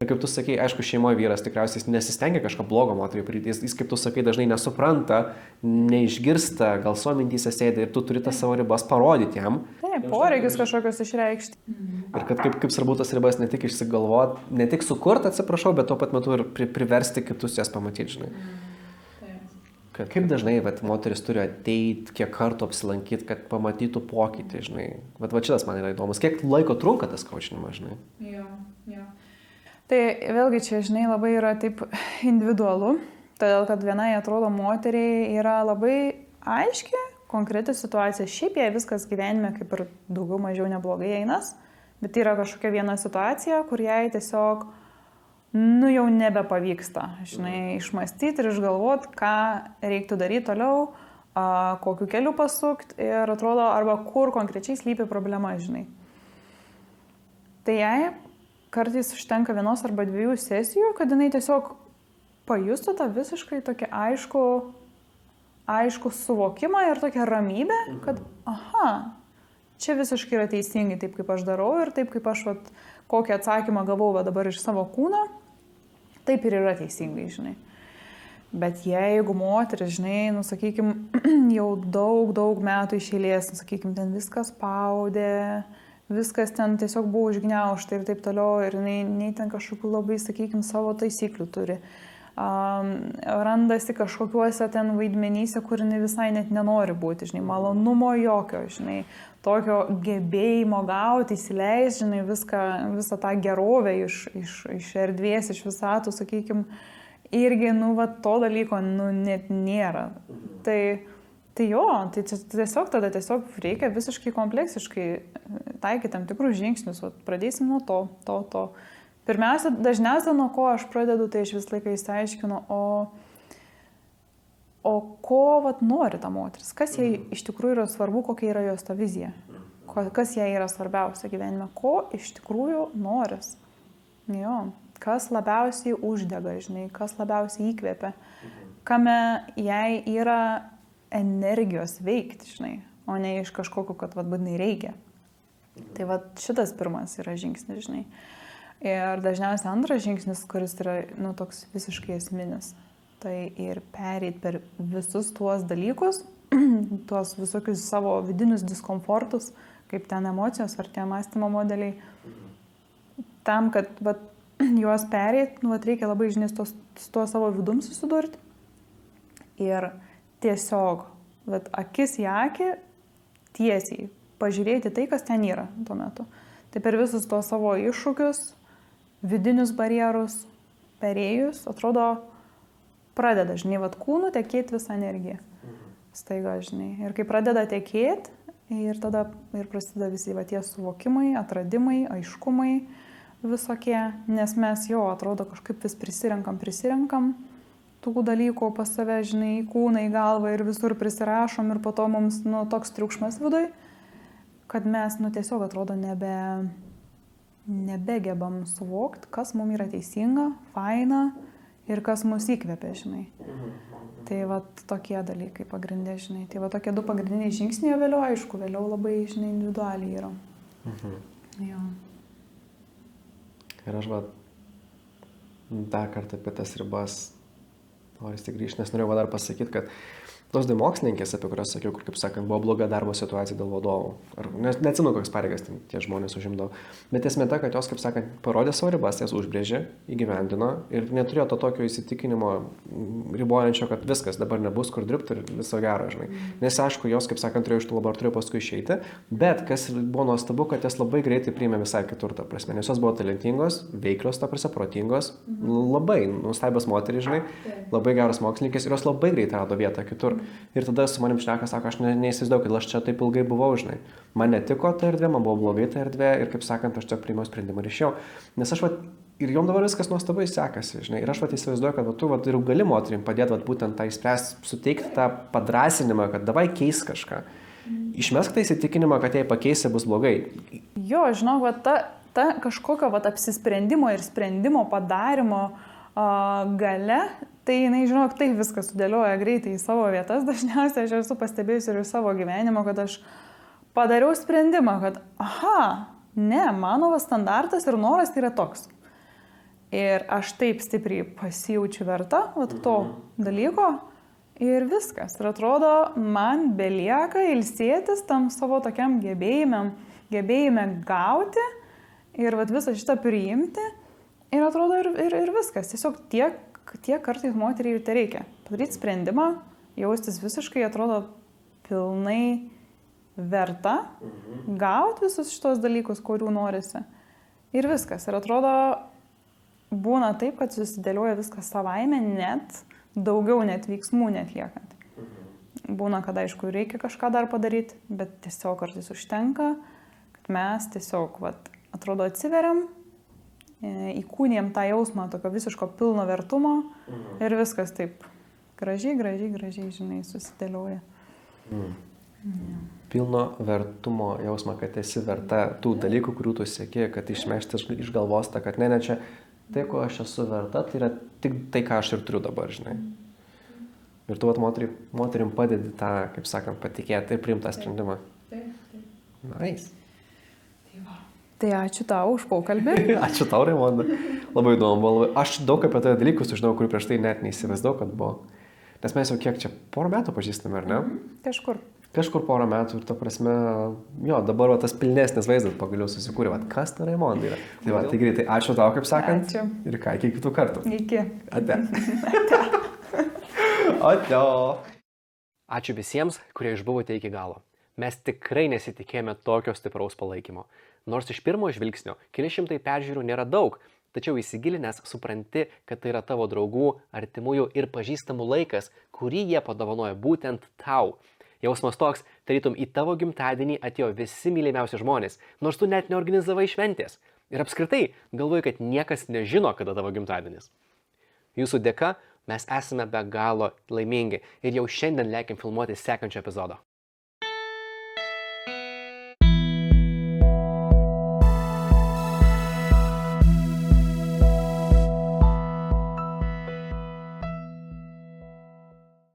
Speaker 3: Kaip tu sakai, aišku, šeimoje vyras tikriausiai nesistengia kažką blogo moteriai padaryti, jis, kaip tu sakai, dažnai nesupranta, neišgirsta, gal savo mintyse sėdi ir tu turi tas savo ribas parodyti jam.
Speaker 2: Taip, poreikius kažkokius išreikšti.
Speaker 3: Ir kad kaip svarbu tas ribas ne tik išsigalvoti, ne tik sukurti, atsiprašau, bet tuo pat metu ir priversti kitus jas pamatyti, žinai. Kaip dažnai moteris turi ateiti, kiek kartų apsilankyti, kad pamatytų pokytį, žinai. Bet šitas man yra įdomus. Kiek laiko trunka tas kaučinimas, žinai?
Speaker 2: Jo. Tai vėlgi čia, žinai, labai yra taip individualu, todėl kad vienai atrodo moteriai yra labai aiški, konkreti situacija. Šiaip jai viskas gyvenime kaip ir daugiau mažiau neblogai einas, bet yra kažkokia viena situacija, kur jai tiesiog jau nebepavyksta, žinai, išmastyti ir išgalvoti, ką reiktų daryti toliau, kokiu keliu pasukti ir atrodo, arba kur konkrečiai slypi problema, žinai. Tai jai kartais užtenka vienos arba dviejų sesijų, kad jinai tiesiog pajustų tą visiškai tokį aišku suvokimą ir tokią ramybę, kad čia visiškai yra teisingai taip, kaip aš darau ir taip, kaip aš kokį atsakymą gavau dabar iš savo kūno, taip ir yra teisingai, žinai. Bet jeigu moteris, žinai, sakykime, jau daug metų iš eilės, sakykime, ten viskas spaudė, viskas ten tiesiog buvo užgniaužta ir taip toliau, ir nei ten kažkokių labai, sakykime, savo taisyklių turi. randasi kažkokiuose ten vaidmenyse, kur jinai visai net nenori būti, žinai, malonumo jokio, žinai, tokio gebėjimo gauti, įsileisti, žinai, visą tą gerovę iš erdvės, iš visatų, sakykime, irgi, nu, va, to dalyko, nu, net nėra. Tai jo, tai tiesiog reikia visiškai kompleksiškai taikyti tam tikrus žingsnius, o pradėsim nuo to. Pirmiausia, dažniausiai nuo ko aš pradedu, tai aš visą laiką įsiaiškinu, o ko vat nori ta moteris, kas jai iš tikrųjų yra svarbu, kokia yra jos ta vizija, kas jai yra svarbiausia gyvenime, ko iš tikrųjų noris. Jo, kas labiausiai uždega, žinai, kas labiausiai įkvėpia, kame jai yra energijos veikti, žinai, o ne iš kažkokio, kad vat būtinai reikia. Tai vat šitas pirmas yra žingsnis, žinai. Ir dažniausiai antras žingsnis, kuris yra, nu, toks visiškai esminis, tai ir pereit per visus tuos dalykus, tuos visokius savo vidinius diskomfortus, kaip ten emocijos ar tie mąstymo modeliai, tam, kad vat, juos pereit, nu, vat, reikia labai, žinai, su tuo savo vidum susidurti ir tiesiog vat, akis į akį tiesiai pažiūrėti tai, kas ten yra tuo metu. Tai per visus tuos savo iššūkius, vidinius barjerus perėjus, atrodo, pradeda, žinai, vat kūnų tekėti visą energiją. Staiga, žinai. Ir kai pradeda tekėti, ir tada ir prasideda visi va tie suvokimai, atradimai, aiškumai visokie, nes mes jo, atrodo, kažkaip vis prisirenkam tų dalykų pas save, žinai, kūną, į galvą ir visur prisirašom ir po to mums, nu, toks triukšmas viduj, kad mes, nu, tiesiog atrodo nebegebam suvokti, kas mums yra teisinga, faina ir kas mus įkvepia, žinai. Tai va tokie dalykai pagrindė, žinai. Tai va tokie du pagrindiniai žingsniai, vėliau, aišku, vėliau labai, žinai, individualiai yra. Jo.
Speaker 3: Ir aš va dar kartą apie tas ribas noriu tik grįžti, nes norėjau dar pasakyti, kad tos dvi mokslininkės, apie kurias sakiau, kur, kaip sakant, buvo bloga darbo situacija dėl vadovų. Neatsimenu, kokias pareigas tie žmonės užimdavo. Bet esmė ta, kad jos, kaip sakant, parodė savo ribas, jas užbrėžė, įgyvendino ir neturėjo to tokio įsitikinimo ribojančio, kad viskas dabar nebus kur dirbti ir viso gero, žinai. Nes, aišku, jos, kaip sakant, turėjo iš tų laboratorijų paskui išeiti, bet kas buvo nuostabu, kad jas labai greitai priėmė visai kitur, ta prasme, nes jos buvo talentingos, veiklios, ta prasme, protingos, labai nuostabios moterys, žinai, labai geros mokslininkės ir jos labai greitai rado vietą kitur. Ir tada su manim šneka, sako, aš neįsivaizduoju, kad aš čia taip ilgai buvau, žinai. Man netiko ta erdvė, man buvo blogai ta erdvė ir, kaip sakant, aš čia priėmiau sprendimą ir išėjau. Nes aš ir jom dabar viskas nuostabai sekasi, žinai. Ir aš įsivaizduoju, kad tu ir gali moterim padėti būtent tą išspręsti, suteikti tą padrasinimą, kad davai keis kažką. Išmesk tą įsitikinimą, kad jei pakeisi, bus blogai.
Speaker 2: Jo, žinau, ta kažkokio apsisprendimo ir sprendimo padarimo gale, tai jinai, žinok, taip viskas sudėlioja greitai į savo vietas. Dažniausiai aš esu pastebėjusi ir iš savo gyvenimo, kad aš padariau sprendimą, kad ne, mano standartas ir noras tai yra toks. Ir aš taip stipriai pasijaučiu verta to dalyko ir viskas. Ir atrodo, man belieka ilsėtis tam savo tokiam gebėjime gauti ir visą šitą priimti. Ir atrodo ir viskas. Tiesiog tiek kartais moteriai ir tai reikia. Padaryti sprendimą, jaustis visiškai, atrodo, pilnai verta, gauti visus šitos dalykus, kurių norisi. Ir viskas. Ir atrodo, būna taip, kad susidėlioja viskas savaime, net daugiau net veiksmų netliekant. Būna, kad aišku, reikia kažką dar padaryti, bet tiesiog kartais užtenka, kad mes tiesiog, atrodo, atsiveriam, įkūnijam tą jausmą tokio visiško pilno vertumo ir viskas taip gražiai, žinai, susidėlioja.
Speaker 3: Pilno vertumo jausmą, kad esi verta tų dalykų, kurių tu sieki, kad išmešti iš galvos tą, kad ne, čia tai, ko aš esu verta, tai yra tik tai, ką aš ir turiu dabar, žinai. Ir tu moterim padedi tą, kaip sakant, patikėti ir priimti tą sprendimą.
Speaker 2: Taip.
Speaker 3: Nice.
Speaker 2: Tai ačiū tau už pokalbį.
Speaker 3: Ačiū tau, Raimonda. Labai įdomu buvo. Aš daug apie tai dalykus sužinau, kurių prieš tai net neįsivaizdavau, kad buvo. Nes mes jau kiek čia, porą metų pažįstame, ar ne?
Speaker 2: Kažkur.
Speaker 3: kažkur porą metų ir ta prasme, jo, dabar va, tas pilnesnis vaizdas pagaliau susikūrė, va, kas ta Raimonda yra. Tai va, tai greitai, ačiū tau, kaip sakant.
Speaker 2: Ačiū.
Speaker 3: Ir ką, iki kitų kartų.
Speaker 2: Iki.
Speaker 3: Ate. Ate.
Speaker 1: Ačiū visiems, kurie išbuvote iki galo. Mes tikrai nesitikėjome tokio stipraus palaikymo. Nors iš pirmo žvilgsnio keli šimtai peržiūrų nėra daug, tačiau įsigilinęs supranti, kad tai yra tavo draugų, artimųjų ir pažįstamų laikas, kurį jie padovanoja būtent tau. Jausmas toks, tarytum į tavo gimtadienį atėjo visi mylimiausi žmonės, nors tu net neorganizavai šventės. Ir apskritai galvoji, kad niekas nežino, kada tavo gimtadienis. Jūsų dėka mes esame be galo laimingi ir jau šiandien lekiam filmuoti sekančio epizodo.